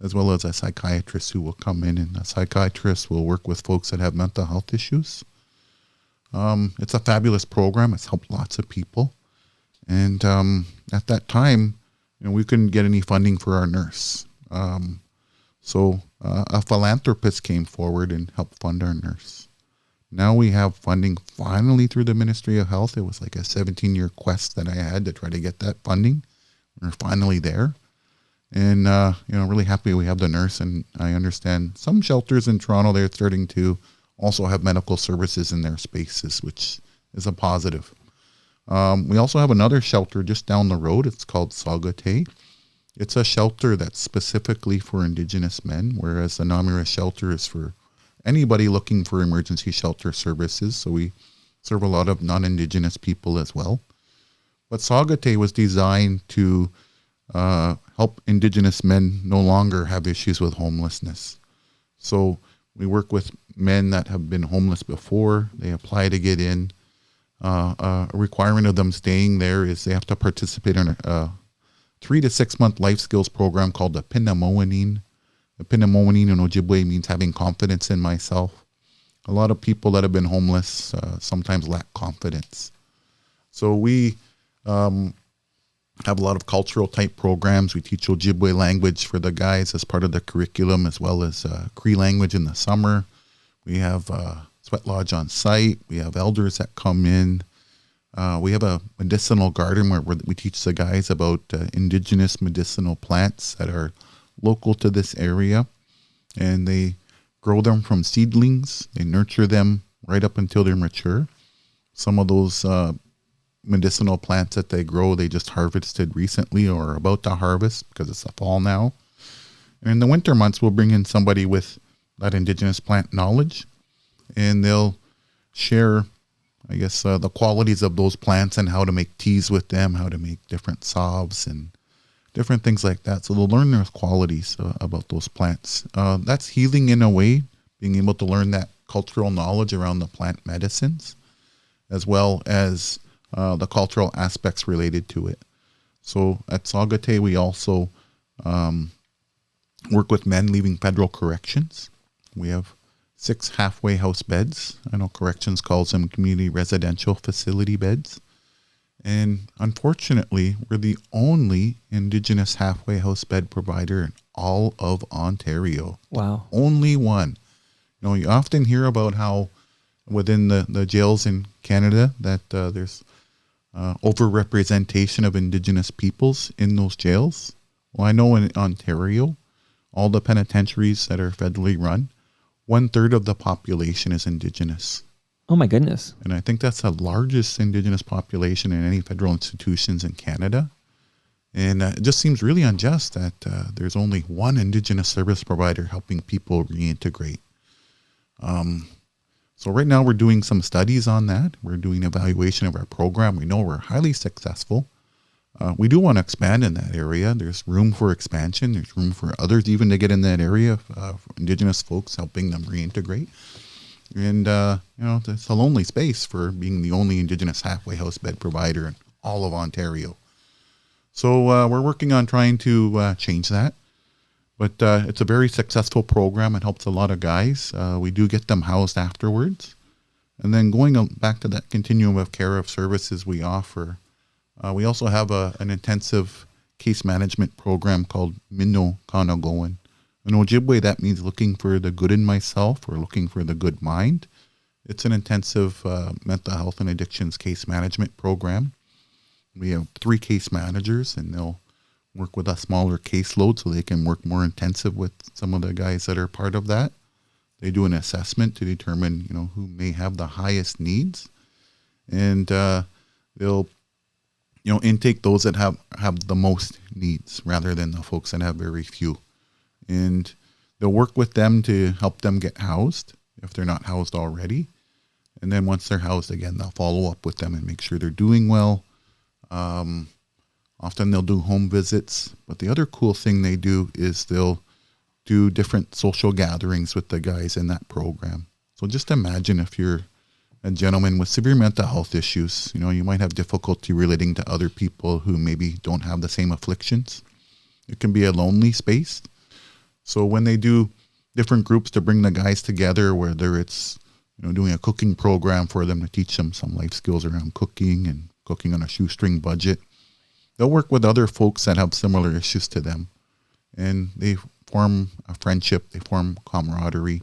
as well as a psychiatrist who will come in, and a psychiatrist will work with folks that have mental health issues. It's a fabulous program. It's helped lots of people. And at that time, we couldn't get any funding for our nurse. So a philanthropist came forward and helped fund our nurse. Now we have funding finally through the Ministry of Health. It was like a 17-year quest that I had to try to get that funding. We're finally there. And, really happy we have the nurse. And I understand some shelters in Toronto, they're starting to also have medical services in their spaces, which is a positive. We also have another shelter just down the road. It's called Sagate. It's a shelter that's specifically for Indigenous men, whereas the NAMI-RES shelter is for anybody looking for emergency shelter services. So we serve a lot of non-Indigenous people as well. But Sagate was designed to help Indigenous men no longer have issues with homelessness. So we work with men that have been homeless before. They apply to get in. A requirement of them staying there is they have to participate in a 3 to 6 month life skills program called the Pinamoanine. The Pinamoanine in Ojibwe means having confidence in myself. A lot of people that have been homeless sometimes lack confidence. So we have a lot of cultural type programs. We teach Ojibwe language for the guys as part of the curriculum, as well as Cree language in the summer. We have sweat lodge on site. We have elders that come in. We have a medicinal garden where we teach the guys about Indigenous medicinal plants that are local to this area. And they grow them from seedlings. They nurture them right up until they're mature. Some of those medicinal plants that they grow, they just harvested recently or are about to harvest because it's the fall now. And in the winter months, we'll bring in somebody with that Indigenous plant knowledge, and they'll share, I guess, the qualities of those plants and how to make teas with them, how to make different salves and different things like that. So they'll learn their qualities about those plants. That's healing in a way, being able to learn that cultural knowledge around the plant medicines, as well as the cultural aspects related to it. So at Sagate, we also work with men leaving federal corrections. We have 6 halfway house beds. I know corrections calls them community residential facility beds. And unfortunately, we're the only Indigenous halfway house bed provider in all of Ontario. Wow. Only one. You know, you often hear about how within the jails in Canada that there's overrepresentation of Indigenous peoples in those jails. Well, I know in Ontario, all the penitentiaries that are federally run, 1/3 of the population is Indigenous. Oh my goodness. And I think that's the largest Indigenous population in any federal institutions in Canada. And it just seems really unjust that there's only one Indigenous service provider helping people reintegrate. So right now we're doing some studies on that. We're doing evaluation of our program. We know we're highly successful. We do want to expand in that area. There's room for expansion. There's room for others even to get in that area, for Indigenous folks, helping them reintegrate. And, it's a lonely space for being the only Indigenous halfway house bed provider in all of Ontario. So we're working on trying to change that. But it's a very successful program. It helps a lot of guys. We do get them housed afterwards. And then going back to that continuum of care of services we offer, we also have an intensive case management program called Minno Kanagoan. In Ojibwe, that means looking for the good in myself or looking for the good mind. It's an intensive mental health and addictions case management program. We have 3 case managers, and they'll work with a smaller caseload so they can work more intensive with some of the guys that are part of that. They do an assessment to determine, who may have the highest needs. And they'll, intake those that have the most needs rather than the folks that have very few. And they'll work with them to help them get housed if they're not housed already. And then once they're housed again, they'll follow up with them and make sure they're doing well. Often they'll do home visits. But the other cool thing they do is they'll do different social gatherings with the guys in that program. So just imagine if you're a gentleman with severe mental health issues, you might have difficulty relating to other people who maybe don't have the same afflictions. It can be a lonely space. So when they do different groups to bring the guys together, whether it's doing a cooking program for them to teach them some life skills around cooking and cooking on a shoestring budget, they'll work with other folks that have similar issues to them. And they form a friendship, they form camaraderie.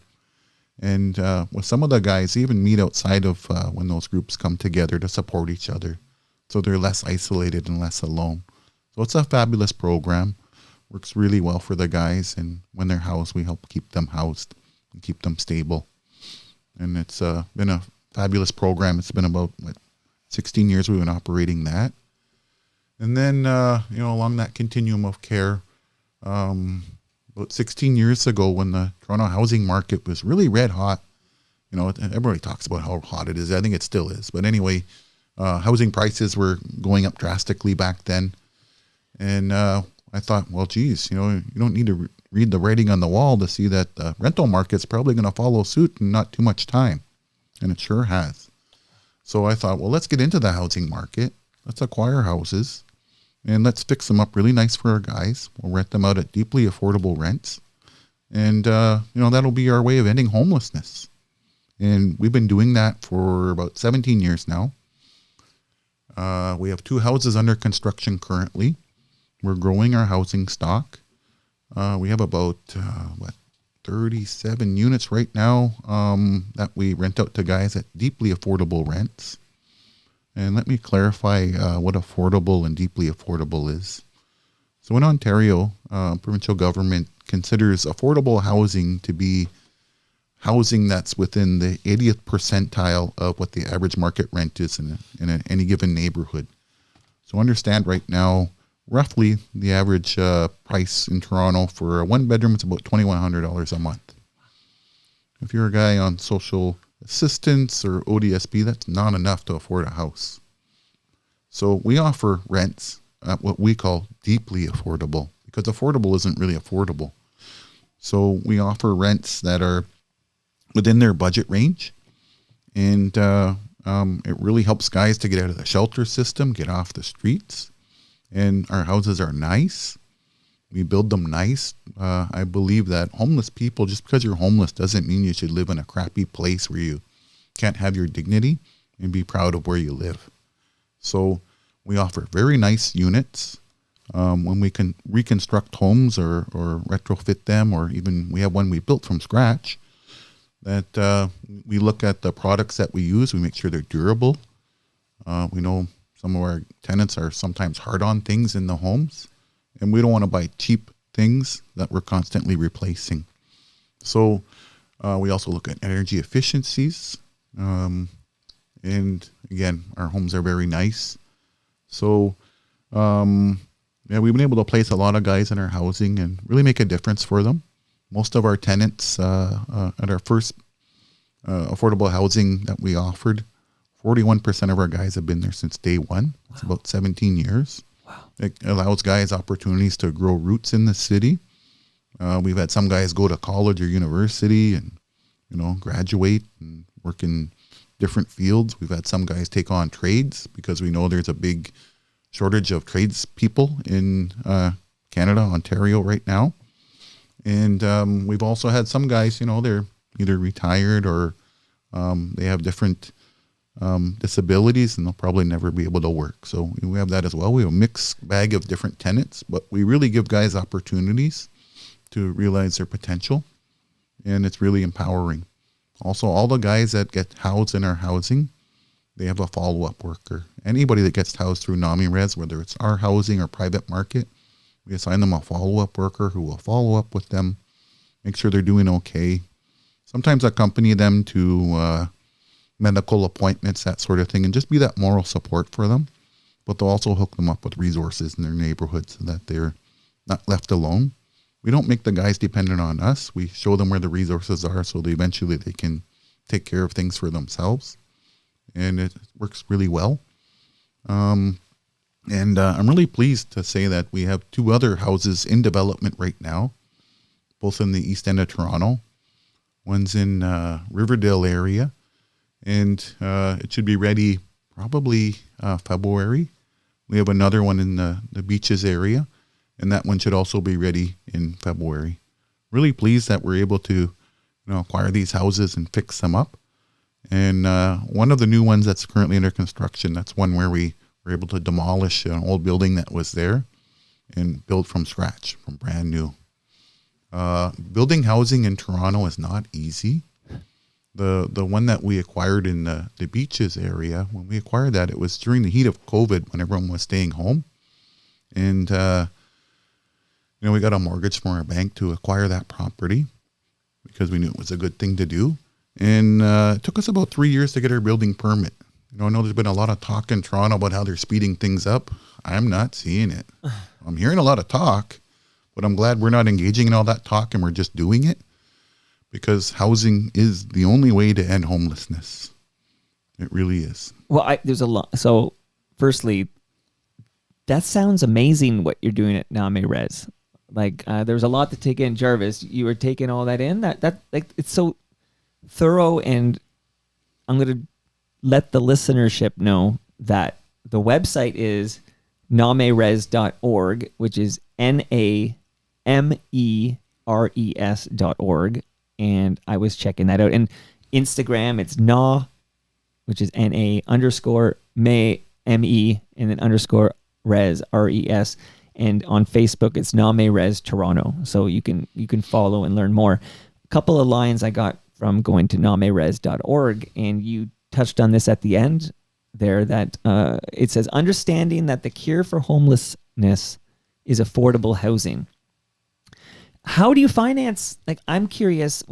And with some of the guys, they even meet outside of when those groups come together to support each other. So they're less isolated and less alone. So it's a fabulous program. Works really well for the guys, and when they're housed, we help keep them housed and keep them stable. And it's been a fabulous program. It's been about 16 years we've been operating that. And then, along that continuum of care, about 16 years ago when the Toronto housing market was really red hot, everybody talks about how hot it is. I think it still is. But anyway, housing prices were going up drastically back then. And I thought, well, geez, you don't need to read the writing on the wall to see that the rental market's probably going to follow suit in not too much time. And it sure has. So I thought, well, let's get into the housing market. Let's acquire houses and let's fix them up really nice for our guys. We'll rent them out at deeply affordable rents. And, that'll be our way of ending homelessness. And we've been doing that for about 17 years now. We have 2 houses under construction currently. We're growing our housing stock. We have about, 37 units right now that we rent out to guys at deeply affordable rents. And let me clarify what affordable and deeply affordable is. So in Ontario, provincial government considers affordable housing to be housing that's within the 80th percentile of what the average market rent is in any given neighborhood. So understand right now, roughly the average price in Toronto for a 1-bedroom is about $2,100 a month. If you're a guy on social assistance or ODSP, that's not enough to afford a house. So we offer rents at what we call deeply affordable, because affordable isn't really affordable. So we offer rents that are within their budget range, and It really helps guys to get out of the shelter system, get off the streets. And our houses are nice. We build them nice. I believe that homeless people, just because you're homeless doesn't mean you should live in a crappy place where you can't have your dignity and be proud of where you live. So we offer very nice units. When we can reconstruct homes or retrofit them, or even we have one we built from scratch, that we look at the products that we use. We make sure they're durable. We know some of our tenants are sometimes hard on things in the homes, and we don't want to buy cheap things that we're constantly replacing. So we also look at energy efficiencies. And again, our homes are very nice. So we've been able to place a lot of guys in our housing and really make a difference for them. Most of our tenants at our first affordable housing that we offered, 41% of our guys have been there since day one. It's about 17 years. Wow. It allows guys opportunities to grow roots in the city. We've had some guys go to college or university and, graduate and work in different fields. We've had some guys take on trades because we know there's a big shortage of tradespeople in Canada, Ontario right now. And we've also had some guys, they're either retired or they have different disabilities and they'll probably never be able to work. So we have that as well. We have a mixed bag of different tenants, but we really give guys opportunities to realize their potential, and it's really empowering. Also, all the guys that get housed in our housing, they have a follow-up worker. Anybody that gets housed through NAMI Res, whether it's our housing or private market, we assign them a follow-up worker who will follow up with them, make sure they're doing okay. Sometimes accompany them to medical appointments, that sort of thing, and just be that moral support for them. But they'll also hook them up with resources in their neighborhood so that they're not left alone. We don't make the guys dependent on us. We show them where the resources are so that eventually they can take care of things for themselves. And it works really well. And I'm really pleased to say that we have 2 other houses in development right now, both in the east end of Toronto. One's in Riverdale area, and it should be ready probably February. We have another one in the beaches area, and that one should also be ready in February. Really pleased that we're able to acquire these houses and fix them up. And one of the new ones that's currently under construction, that's one where we were able to demolish an old building that was there and build from scratch, from brand new. Building housing in Toronto is not easy. The one that we acquired in the beaches area, when we acquired that, it was during the heat of COVID when everyone was staying home. And, we got a mortgage from our bank to acquire that property because we knew it was a good thing to do. And it took us about 3 years to get our building permit. I know there's been a lot of talk in Toronto about how they're speeding things up. I'm not seeing it. I'm hearing a lot of talk, but I'm glad we're not engaging in all that talk and we're just doing it, because housing is the only way to end homelessness. It really is. Well, there's a lot. So, firstly, that sounds amazing what you're doing at NAMI Res. Like, there's a lot to take in. Jarvis, you were taking all that in. That it's so thorough, and I'm going to let the listenership know that the website is namires.org, which is NAMERES.org. And I was checking that out. And Instagram, it's na, which is NA_me, ME, and then underscore res, RES. And on Facebook, it's NAMI Res Toronto. So you can follow and learn more. A couple of lines I got from going to namires.org, and you touched on this at the end there, that it says, understanding that the cure for homelessness is affordable housing. How do you finance? Like, I'm curious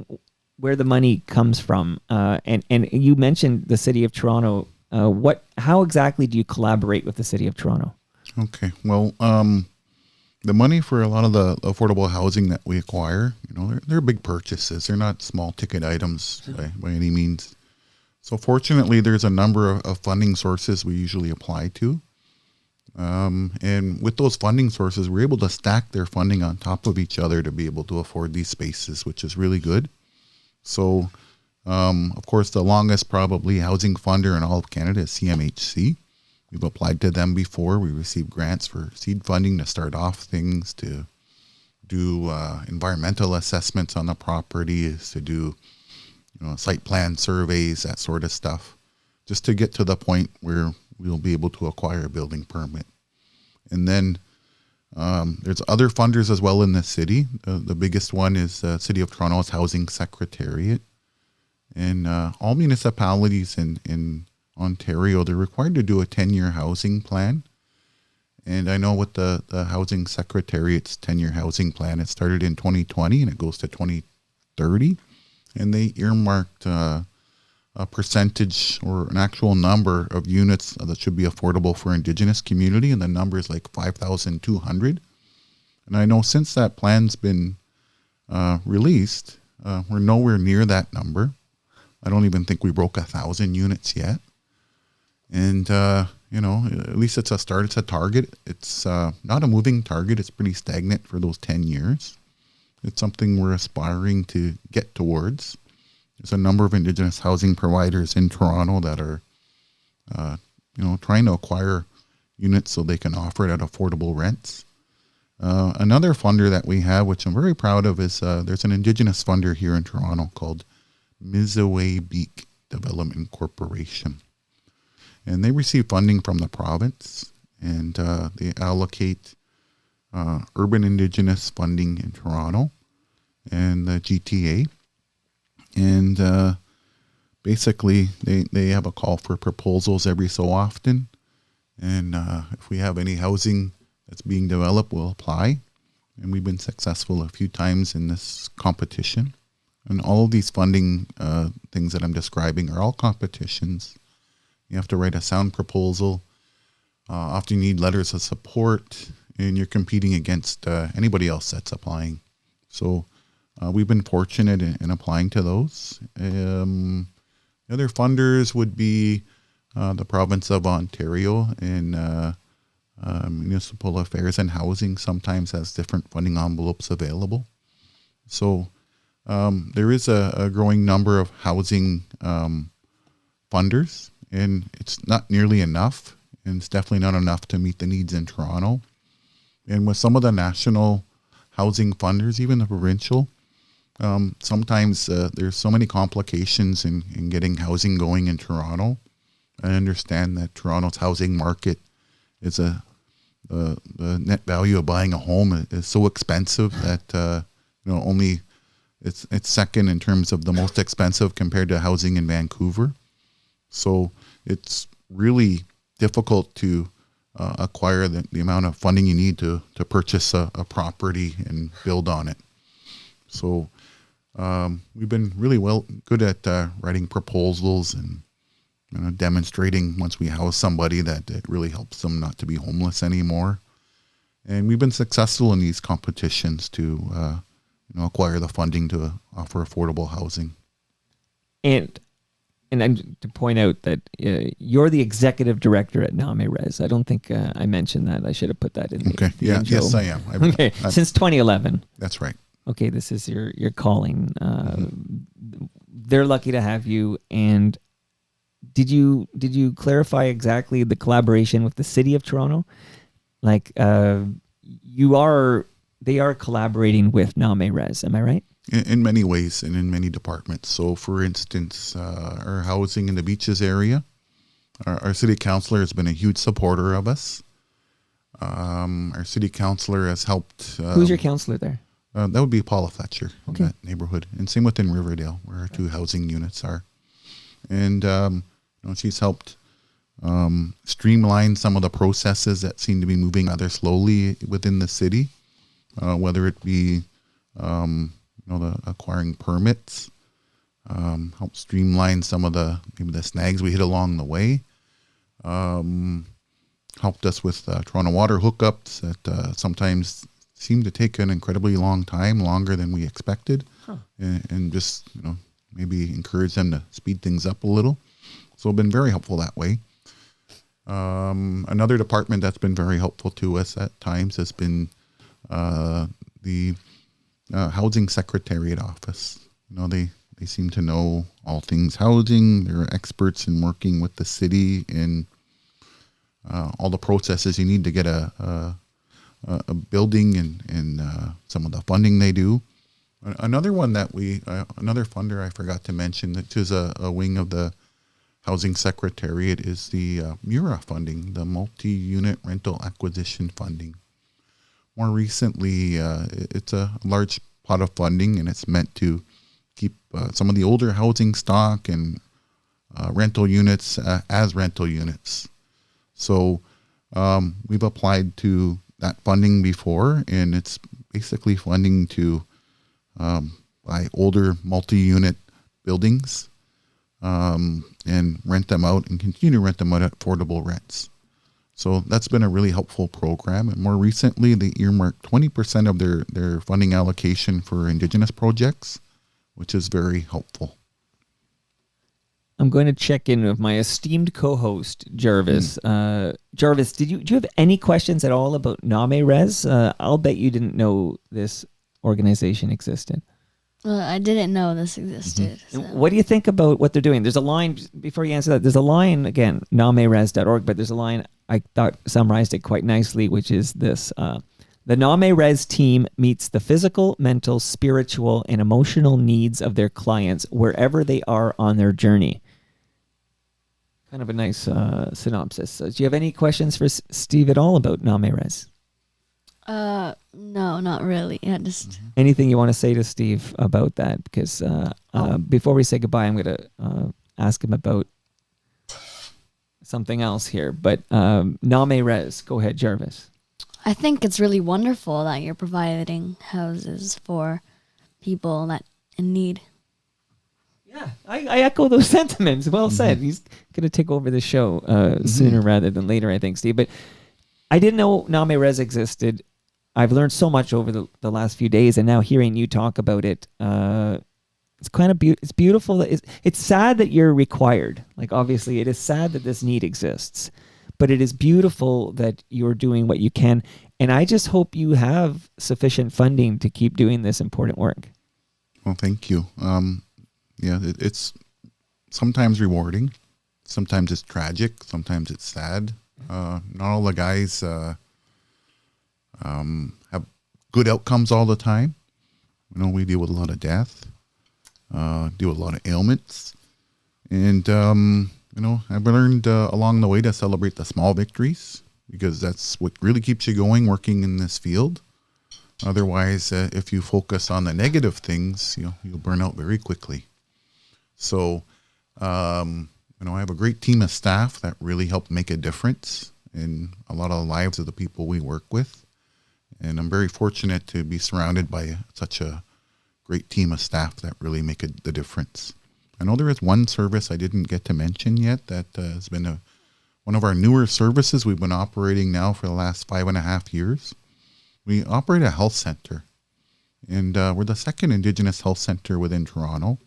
where the money comes from. And you mentioned the City of Toronto. How exactly do you collaborate with the City of Toronto? Okay. Well, the money for a lot of the affordable housing that we acquire, they're big purchases. They're not small ticket items by any means. So fortunately, there's a number of funding sources we usually apply to. And with those funding sources, we're able to stack their funding on top of each other to be able to afford these spaces, which is really good. So Of course, the longest probably housing funder in all of Canada is CMHC. We've applied to them before. We received grants for seed funding to start off things, to do environmental assessments on the properties, to do site plan surveys, that sort of stuff, just to get to the point where we'll be able to acquire a building permit. And then there's other funders as well in the city. The biggest one is the City of Toronto's Housing Secretariat. And all municipalities in Ontario, they're required to do a 10-year housing plan. And I know with the Housing Secretariat's 10-year housing plan, it started in 2020 and it goes to 2030. And they earmarked a percentage or an actual number of units that should be affordable for Indigenous community. And the number is like 5,200. And I know since that plan's been released, we're nowhere near that number. I don't even think we broke 1,000 units yet. And, at least it's a start. It's a target. It's not a moving target. It's pretty stagnant for those 10 years. It's something we're aspiring to get towards. There's a number of Indigenous housing providers in Toronto that are, trying to acquire units so they can offer it at affordable rents. Another funder that we have, which I'm very proud of, is there's an Indigenous funder here in Toronto called Mizoe Development Corporation. And they receive funding from the province, and they allocate urban Indigenous funding in Toronto and the GTA. And basically, they have a call for proposals every so often. And if we have any housing that's being developed, we'll apply. And we've been successful a few times in this competition. And all of these funding things that I'm describing are all competitions. You have to write a sound proposal. Often you need letters of support, and you're competing against anybody else that's applying. So we've been fortunate in applying to those. The other funders would be the province of Ontario, and Municipal Affairs and Housing sometimes has different funding envelopes available. So there is a growing number of housing funders, and it's not nearly enough, and it's definitely not enough to meet the needs in Toronto. And with some of the national housing funders, even the provincial, sometimes there's so many complications in getting housing going in Toronto. I understand that Toronto's housing market is the net value of buying a home is so expensive that only it's second in terms of the most expensive compared to housing in Vancouver. So it's really difficult to acquire the amount of funding you need to purchase a property and build on it. So we've been really good at writing proposals and demonstrating once we house somebody that it really helps them not to be homeless anymore. And we've been successful in these competitions to acquire the funding to offer affordable housing. And I'm to point out that you're the executive director at Name Res. I don't think I mentioned that. I should have put that in the Okay. Yeah. intro. Yes, I am. Okay. Since 2011. That's right. Okay. This is your calling. They're lucky to have you. And did you clarify exactly the collaboration with the City of Toronto? Like they are collaborating with Name Res. Am I right? In many ways and in many departments. So, for instance, our housing in the Beaches area, our city councillor has been a huge supporter of us. Our city councillor has helped. Who's your councillor there? That would be Paula Fletcher Okay. in that neighborhood. And same within Riverdale, where our two housing units are. And she's helped streamline some of the processes that seem to be moving rather slowly within the city, whether it be the acquiring permits, help streamline some of maybe the snags we hit along the way, helped us with Toronto water hookups that sometimes seem to take an incredibly long time, longer than we expected, and just maybe encourage them to speed things up a little. So been very helpful that way. Another department that's been very helpful to us at times has been the Housing Secretariat office. They They seem to know all things housing. They're experts in working with the city in all the processes you need to get a building and some of the funding they do. Another one that another funder I forgot to mention, which is a wing of the Housing Secretariat, is the MURA funding, the multi-unit rental acquisition funding. More recently, it's a large pot of funding, and it's meant to keep some of the older housing stock and rental units as rental units. So we've applied to that funding before, and it's basically funding to buy older multi-unit buildings and rent them out and continue to rent them out at affordable rents. So that's been a really helpful program. And more recently, they earmarked 20% of their funding allocation for Indigenous projects, which is very helpful. I'm going to check in with my esteemed co-host, Jarvis. Jarvis, do you have any questions at all about Name Res? I'll bet you didn't know this organization existed. I didn't know this existed. So. What do you think about what they're doing? There's a line, before you answer that, there's a line, again, nameres.org, but there's a line I thought summarized it quite nicely, which is this. The Name Res team meets the physical, mental, spiritual, and emotional needs of their clients wherever they are on their journey. Kind of a nice synopsis. So, do you have any questions for Steve at all about Name Res? No, not really. Yeah, just anything you want to say to Steve about that? Because before we say goodbye, I'm going to ask him about something else here. But Name Res, go ahead, Jarvis. I think it's really wonderful that you're providing houses for people that in need. Yeah, I echo those sentiments. Well said. He's going to take over the show sooner rather than later, I think, Steve. But I didn't know Name Res existed. I've learned so much over the last few days, and now hearing you talk about it, it's kind of it's beautiful. It's sad that you're required. Like, obviously, it is sad that this need exists, but it is beautiful that you're doing what you can. And I just hope you have sufficient funding to keep doing this important work. Well, thank you. Yeah, it's sometimes rewarding. Sometimes it's tragic. Sometimes it's sad. Not all the guys have good outcomes all the time. You know, we deal with a lot of death, deal with a lot of ailments. And, you know, I've learned along the way to celebrate the small victories, because that's what really keeps you going working in this field. Otherwise, if you focus on the negative things, you'll burn out very quickly. So, you know, I have a great team of staff that really help make a difference in a lot of the lives of the people we work with. And I'm very fortunate to be surrounded by such a great team of staff that really make the difference. I know there is one service I didn't get to mention yet that has been one of our newer services we've been operating now for the last 5.5 years. We operate a health center, and we're the second Indigenous health center within Toronto.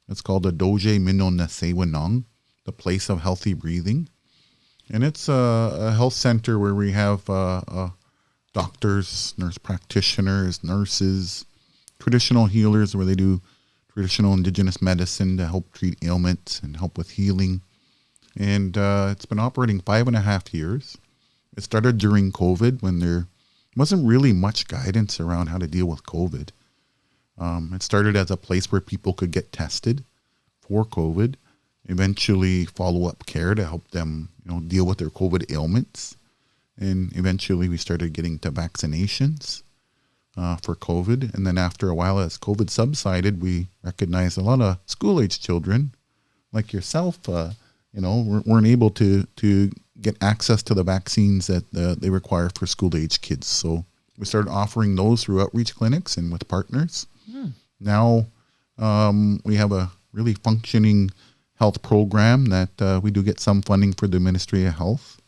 It's called the Doje Minno Nasewanong, the Place of Healthy Breathing. And it's a health center where we have doctors, nurse practitioners, nurses, traditional healers, where they do traditional Indigenous medicine to help treat ailments and help with healing. And it's been operating 5.5 years. It started during COVID, when there wasn't really much guidance around how to deal with COVID. It started as a place where people could get tested for COVID, eventually follow-up care to help them, deal with their COVID ailments. And eventually we started getting to vaccinations for COVID. And then after a while, as COVID subsided, we recognized a lot of school-age children like yourself, weren't able to get access to the vaccines that they require for school-age kids. So we started offering those through outreach clinics and with partners. Now we have a really functioning health program that we do get some funding for the Ministry of Health,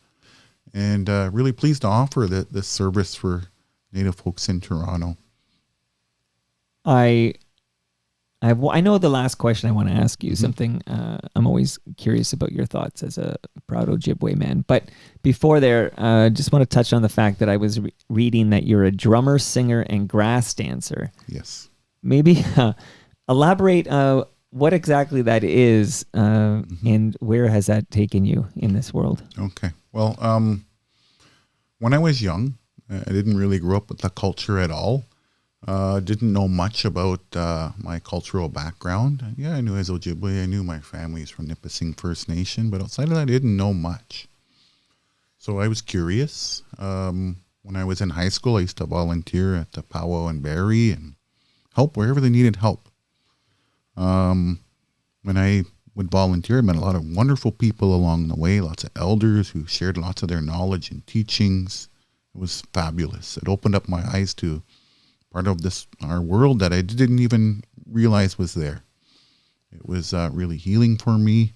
and really pleased to offer this service for Native folks in Toronto. I know the last question I want to ask you, something I'm always curious about your thoughts as a proud Ojibwe man. But before there, just want to touch on the fact that I was reading that you're a drummer, singer, and grass dancer. Yes. Maybe elaborate what exactly that is, and where has that taken you in this world? Okay. Well, when I was young, I didn't really grow up with the culture at all. Didn't know much about my cultural background. Yeah, I knew I was Ojibwe. I knew my family's from Nipissing First Nation, but outside of that, I didn't know much. So I was curious. When I was in high school, I used to volunteer at the Powwow and Barrie and help wherever they needed help. When I would volunteer, I met a lot of wonderful people along the way, lots of elders who shared lots of their knowledge and teachings. It was fabulous. It opened up my eyes to part of our world that I didn't even realize was there. It was really healing for me.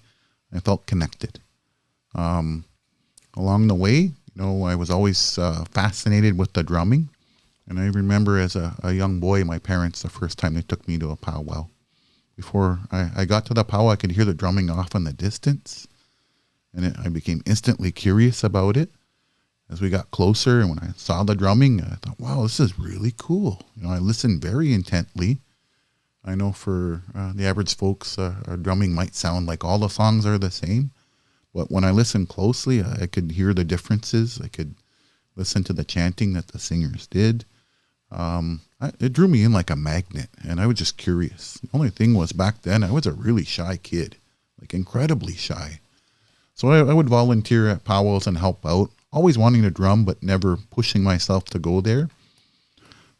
I felt connected. Along the way, I was always fascinated with the drumming. And I remember as a young boy, my parents, the first time they took me to a powwow. Before I got to the powwow, I could hear the drumming off in the distance. And I became instantly curious about it. As we got closer and when I saw the drumming, I thought, wow, this is really cool. I listened very intently. I know for the average folks, our drumming might sound like all the songs are the same. But when I listened closely, I could hear the differences. I could listen to the chanting that the singers did. It drew me in like a magnet, and I was just curious. The only thing was back then, I was a really shy kid, like incredibly shy. So I would volunteer at powwows and help out, always wanting to drum, but never pushing myself to go there.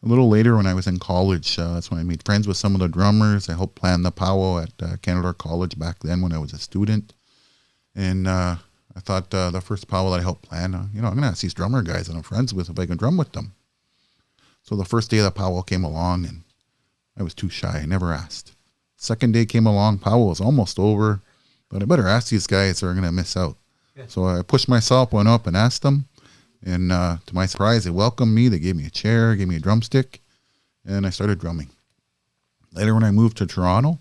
A little later when I was in college, that's when I made friends with some of the drummers. I helped plan the powwow at Canada College back then when I was a student. And I thought the first powwow that I helped plan, I'm going to ask these drummer guys that I'm friends with if I can drum with them. So the first day of the powwow came along and I was too shy. I never asked. Second day came along, powwow was almost over, but I better ask these guys or I'm going to miss out. Yeah. So I pushed myself, went up and asked them. And to my surprise, they welcomed me. They gave me a chair, gave me a drumstick, and I started drumming. Later when I moved to Toronto,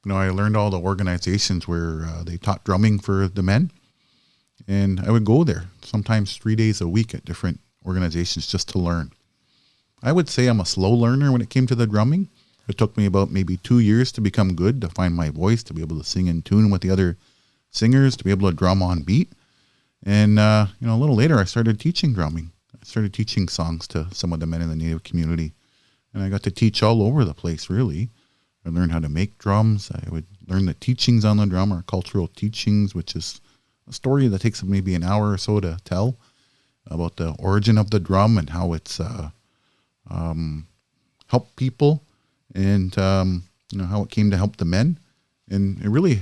I learned all the organizations where they taught drumming for the men. And I would go there sometimes 3 days a week at different organizations just to learn. I would say I'm a slow learner when it came to the drumming. It took me about maybe 2 years to become good, to find my voice, to be able to sing in tune with the other singers, to be able to drum on beat. And, a little later, I started teaching drumming. I started teaching songs to some of the men in the Native community. And I got to teach all over the place, really. I learned how to make drums. I would learn the teachings on the drum, our cultural teachings, which is a story that takes maybe an hour or so to tell about the origin of the drum and how it's helped people and, how it came to help the men. And it really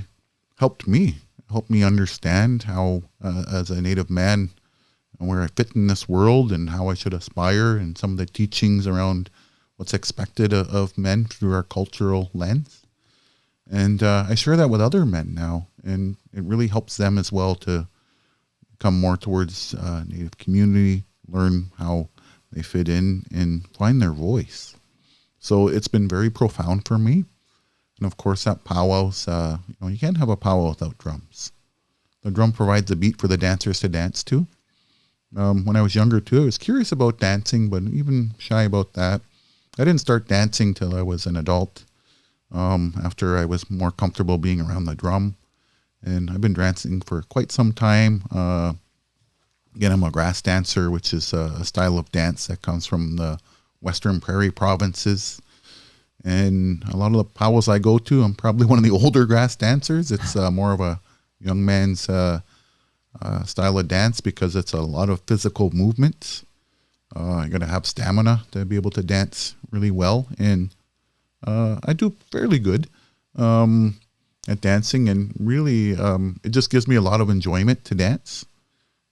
helped me. Helped me understand how, as a Native man, where I fit in this world and how I should aspire and some of the teachings around what's expected of men through our cultural lens. And I share that with other men now, and it really helps them as well to come more towards Native community, learn how they fit in and find their voice. So it's been very profound for me. And of course, at powwows, you can't have a powwow without drums. The drum provides a beat for the dancers to dance to. When I was younger too, I was curious about dancing, but even shy about that. I didn't start dancing till I was an adult, after I was more comfortable being around the drum. And I've been dancing for quite some time. Again, I'm a grass dancer, which is a style of dance that comes from the Western Prairie provinces. And a lot of the powwows I go to, I'm probably one of the older grass dancers. It's more of a young man's style of dance because it's a lot of physical movements. I got to have stamina to be able to dance really well. And I do fairly good at dancing. And really, it just gives me a lot of enjoyment to dance.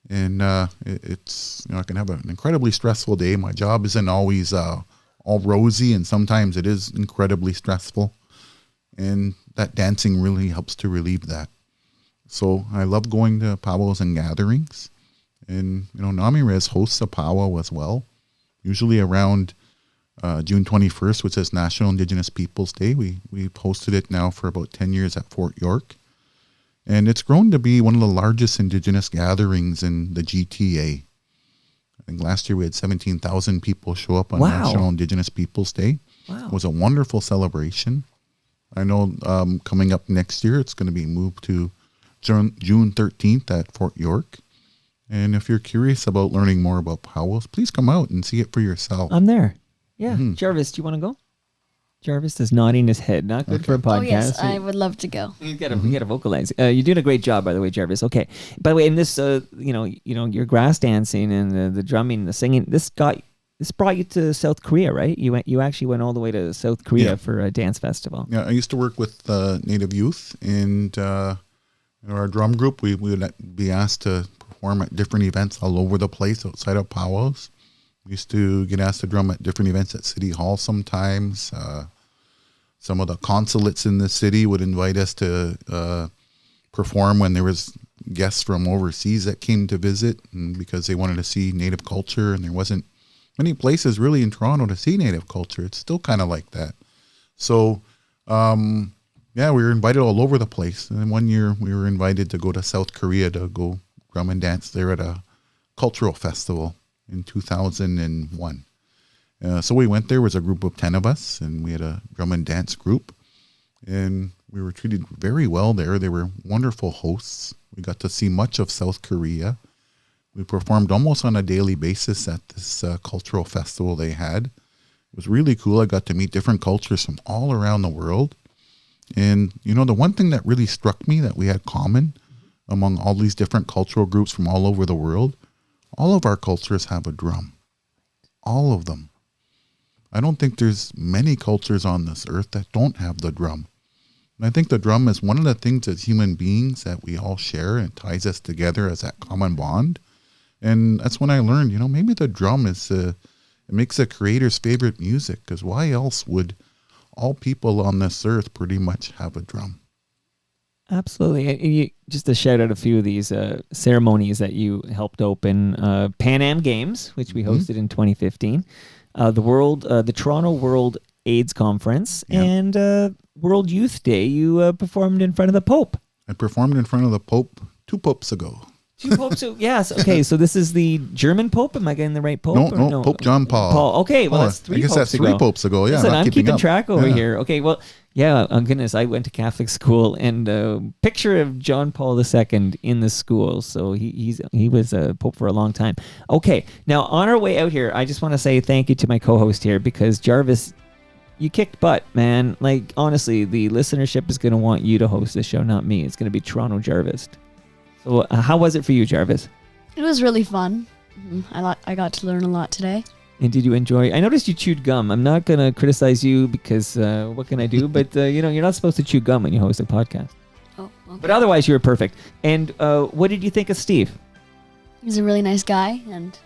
And it's, I can have an incredibly stressful day. My job isn't always all rosy, and sometimes it is incredibly stressful. And that dancing really helps to relieve that. So I love going to powwows and gatherings. And, Namirez hosts a powwow as well, usually around June 21st, which is National Indigenous Peoples Day. We've hosted it now for about 10 years at Fort York. And it's grown to be one of the largest Indigenous gatherings in the GTA. I think last year we had 17,000 people show up on National Indigenous Peoples Day. Wow. It was a wonderful celebration. I know coming up next year, it's going to be moved to June 13th at Fort York. And if you're curious about learning more about powwows, please come out and see it for yourself. I'm there. Yeah. Jarvis, do you want to go? Jarvis is nodding his head. Not good for a podcast. Oh yes, I would love to go. You gotta vocalize. You're doing a great job, by the way, Jarvis. Okay. By the way, in this, your grass dancing and the drumming, the singing, this brought you to South Korea, right? You actually went all the way to South Korea for a dance festival. Yeah, I used to work with Native youth, and our drum group, we would be asked to perform at different events all over the place outside of powwows. We used to get asked to drum at different events at City Hall sometimes. Some of the consulates in the city would invite us to perform when there was guests from overseas that came to visit, and because they wanted to see Native culture, and there wasn't many places really in Toronto to see Native culture. It's still kind of like that. So, we were invited all over the place. And one year we were invited to go to South Korea to go drum and dance there at a cultural festival in 2001. So we went there. It was a group of 10 of us, and we had a drum and dance group. And we were treated very well there. They were wonderful hosts. We got to see much of South Korea. We performed almost on a daily basis at this cultural festival they had. It was really cool. I got to meet different cultures from all around the world. And, the one thing that really struck me that we had common among all these different cultural groups from all over the world, all of our cultures have a drum. All of them. I don't think there's many cultures on this earth that don't have the drum. And I think the drum is one of the things as human beings that we all share and ties us together as that common bond. And that's when I learned, maybe the drum it makes a creator's favorite music, because why else would all people on this earth pretty much have a drum? Absolutely. And just to shout out a few of these ceremonies that you helped open, Pan Am Games, which we hosted in 2015, the Toronto World AIDS Conference, and World Youth Day. You performed in front of the Pope. I performed in front of the Pope 2 popes ago. 2 popes? Yes. Okay, so this is the German Pope? Am I getting the right Pope? No, Pope John Paul. Okay, well, that's 3 popes ago. I guess that's 3 popes ago. Yeah, listen, I'm keeping track over here. Okay, well, yeah, oh goodness, I went to Catholic school, and picture of John Paul II in the school. So he was a Pope for a long time. Okay, now on our way out here, I just want to say thank you to my co-host here, because Jarvis, you kicked butt, man. Like, honestly, the listenership is going to want you to host this show, not me. It's going to be Toronto Jarvis. So how was it for you, Jarvis? It was really fun. I got to learn a lot today. And did you enjoy? I noticed you chewed gum. I'm not going to criticize you because what can I do? But, you're not supposed to chew gum when you host a podcast. Oh, okay. But otherwise, you were perfect. And what did you think of Steve? He's a really nice guy. And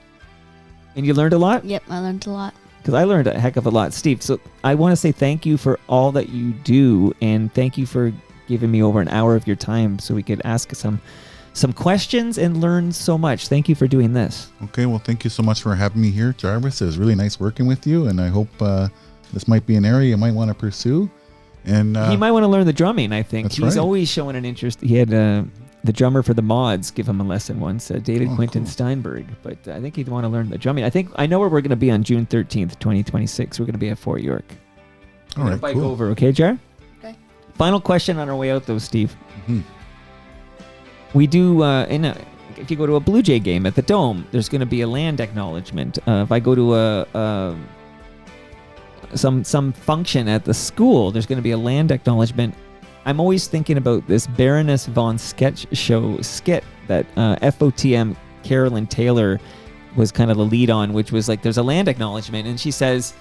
you learned a lot? Yep, I learned a lot. Because I learned a heck of a lot. Steve, so I want to say thank you for all that you do. And thank you for giving me over an hour of your time so we could ask some questions and learn so much. Thank you for doing this. Okay, well, thank you so much for having me here, Jarvis. It was really nice working with you, and I hope this might be an area you might want to pursue. And he might want to learn the drumming, I think. That's He's right. always showing an interest. He had the drummer for the Mods give him a lesson once, David Quinton cool. Steinberg. But I think he'd want to learn the drumming. I know where we're going to be on June 13th, 2026. We're going to be at Fort York. All right, bike cool. over, okay, Jar? Okay. Final question on our way out, though, Steve. Mhm. We do, if you go to a Blue Jay game at the Dome, there's going to be a land acknowledgement. If I go to some function at the school, there's going to be a land acknowledgement. I'm always thinking about this Baroness von Sketch show skit that FOTM Carolyn Taylor was kind of the lead on, which was like, there's a land acknowledgement, and she says,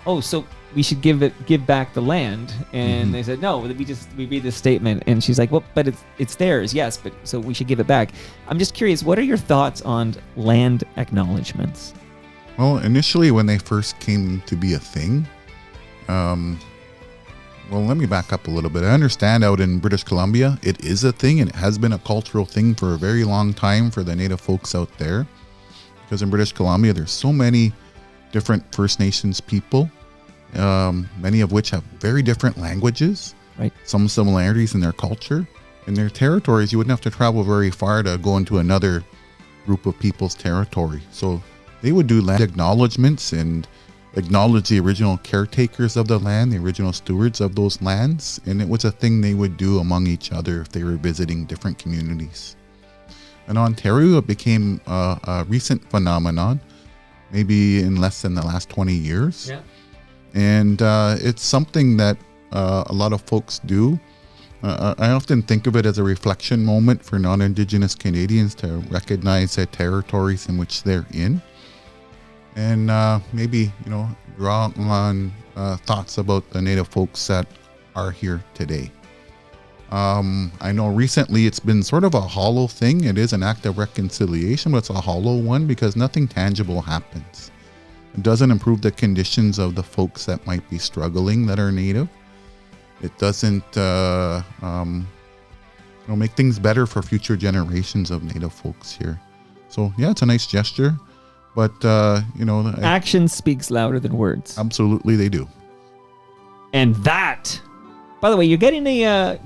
oh, so we should give back the land. And they said, no, we read this statement. And she's like, well, but it's theirs. Yes, but so we should give it back. I'm just curious, what are your thoughts on land acknowledgements? Well, initially when they first came to be a thing, well, let me back up a little bit. I understand out in British Columbia, it is a thing, and it has been a cultural thing for a very long time for the Native folks out there. Because in British Columbia, there's so many different First Nations people, many of which have very different languages, right? Some similarities in their culture. In their territories, you wouldn't have to travel very far to go into another group of people's territory. So they would do land acknowledgements, and acknowledge the original caretakers of the land, the original stewards of those lands, and it was a thing they would do among each other if they were visiting different communities. In Ontario, it became a recent phenomenon, maybe in less than the last 20 years. Yeah. And it's something that a lot of folks do. I often think of it as a reflection moment for non-Indigenous Canadians to recognize the territories in which they're in. And maybe, draw on thoughts about the Native folks that are here today. I know recently it's been sort of a hollow thing. It is an act of reconciliation, but it's a hollow one because nothing tangible happens. It doesn't improve the conditions of the folks that might be struggling that are Native. It doesn't make things better for future generations of Native folks here. So, yeah, it's a nice gesture. But, Action speaks louder than words. Absolutely they do. And that, by the way, you're getting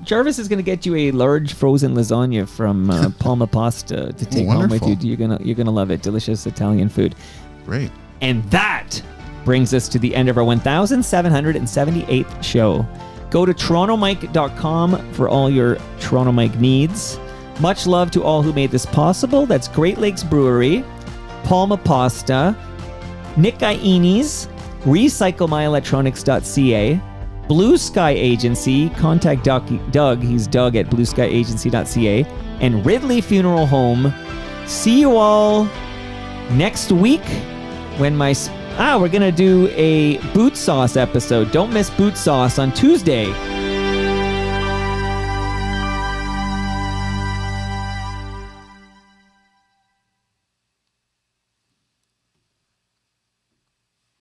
Jarvis is going to get you a large frozen lasagna from Palma Pasta to take home with you. You're gonna love it. Delicious Italian food. Great. And that brings us to the end of our 1778th show. Go to torontomike.com for all your Toronto Mike needs. Much love to all who made this possible. That's Great Lakes Brewery, Palma Pasta, Nick Ieni's, RecycleMyElectronics.ca, Blue Sky Agency, contact Doug, he's Doug at blueskyagency.ca, and Ridley Funeral Home. See you all next week when we're going to do a boot sauce episode. Don't miss boot sauce on Tuesday.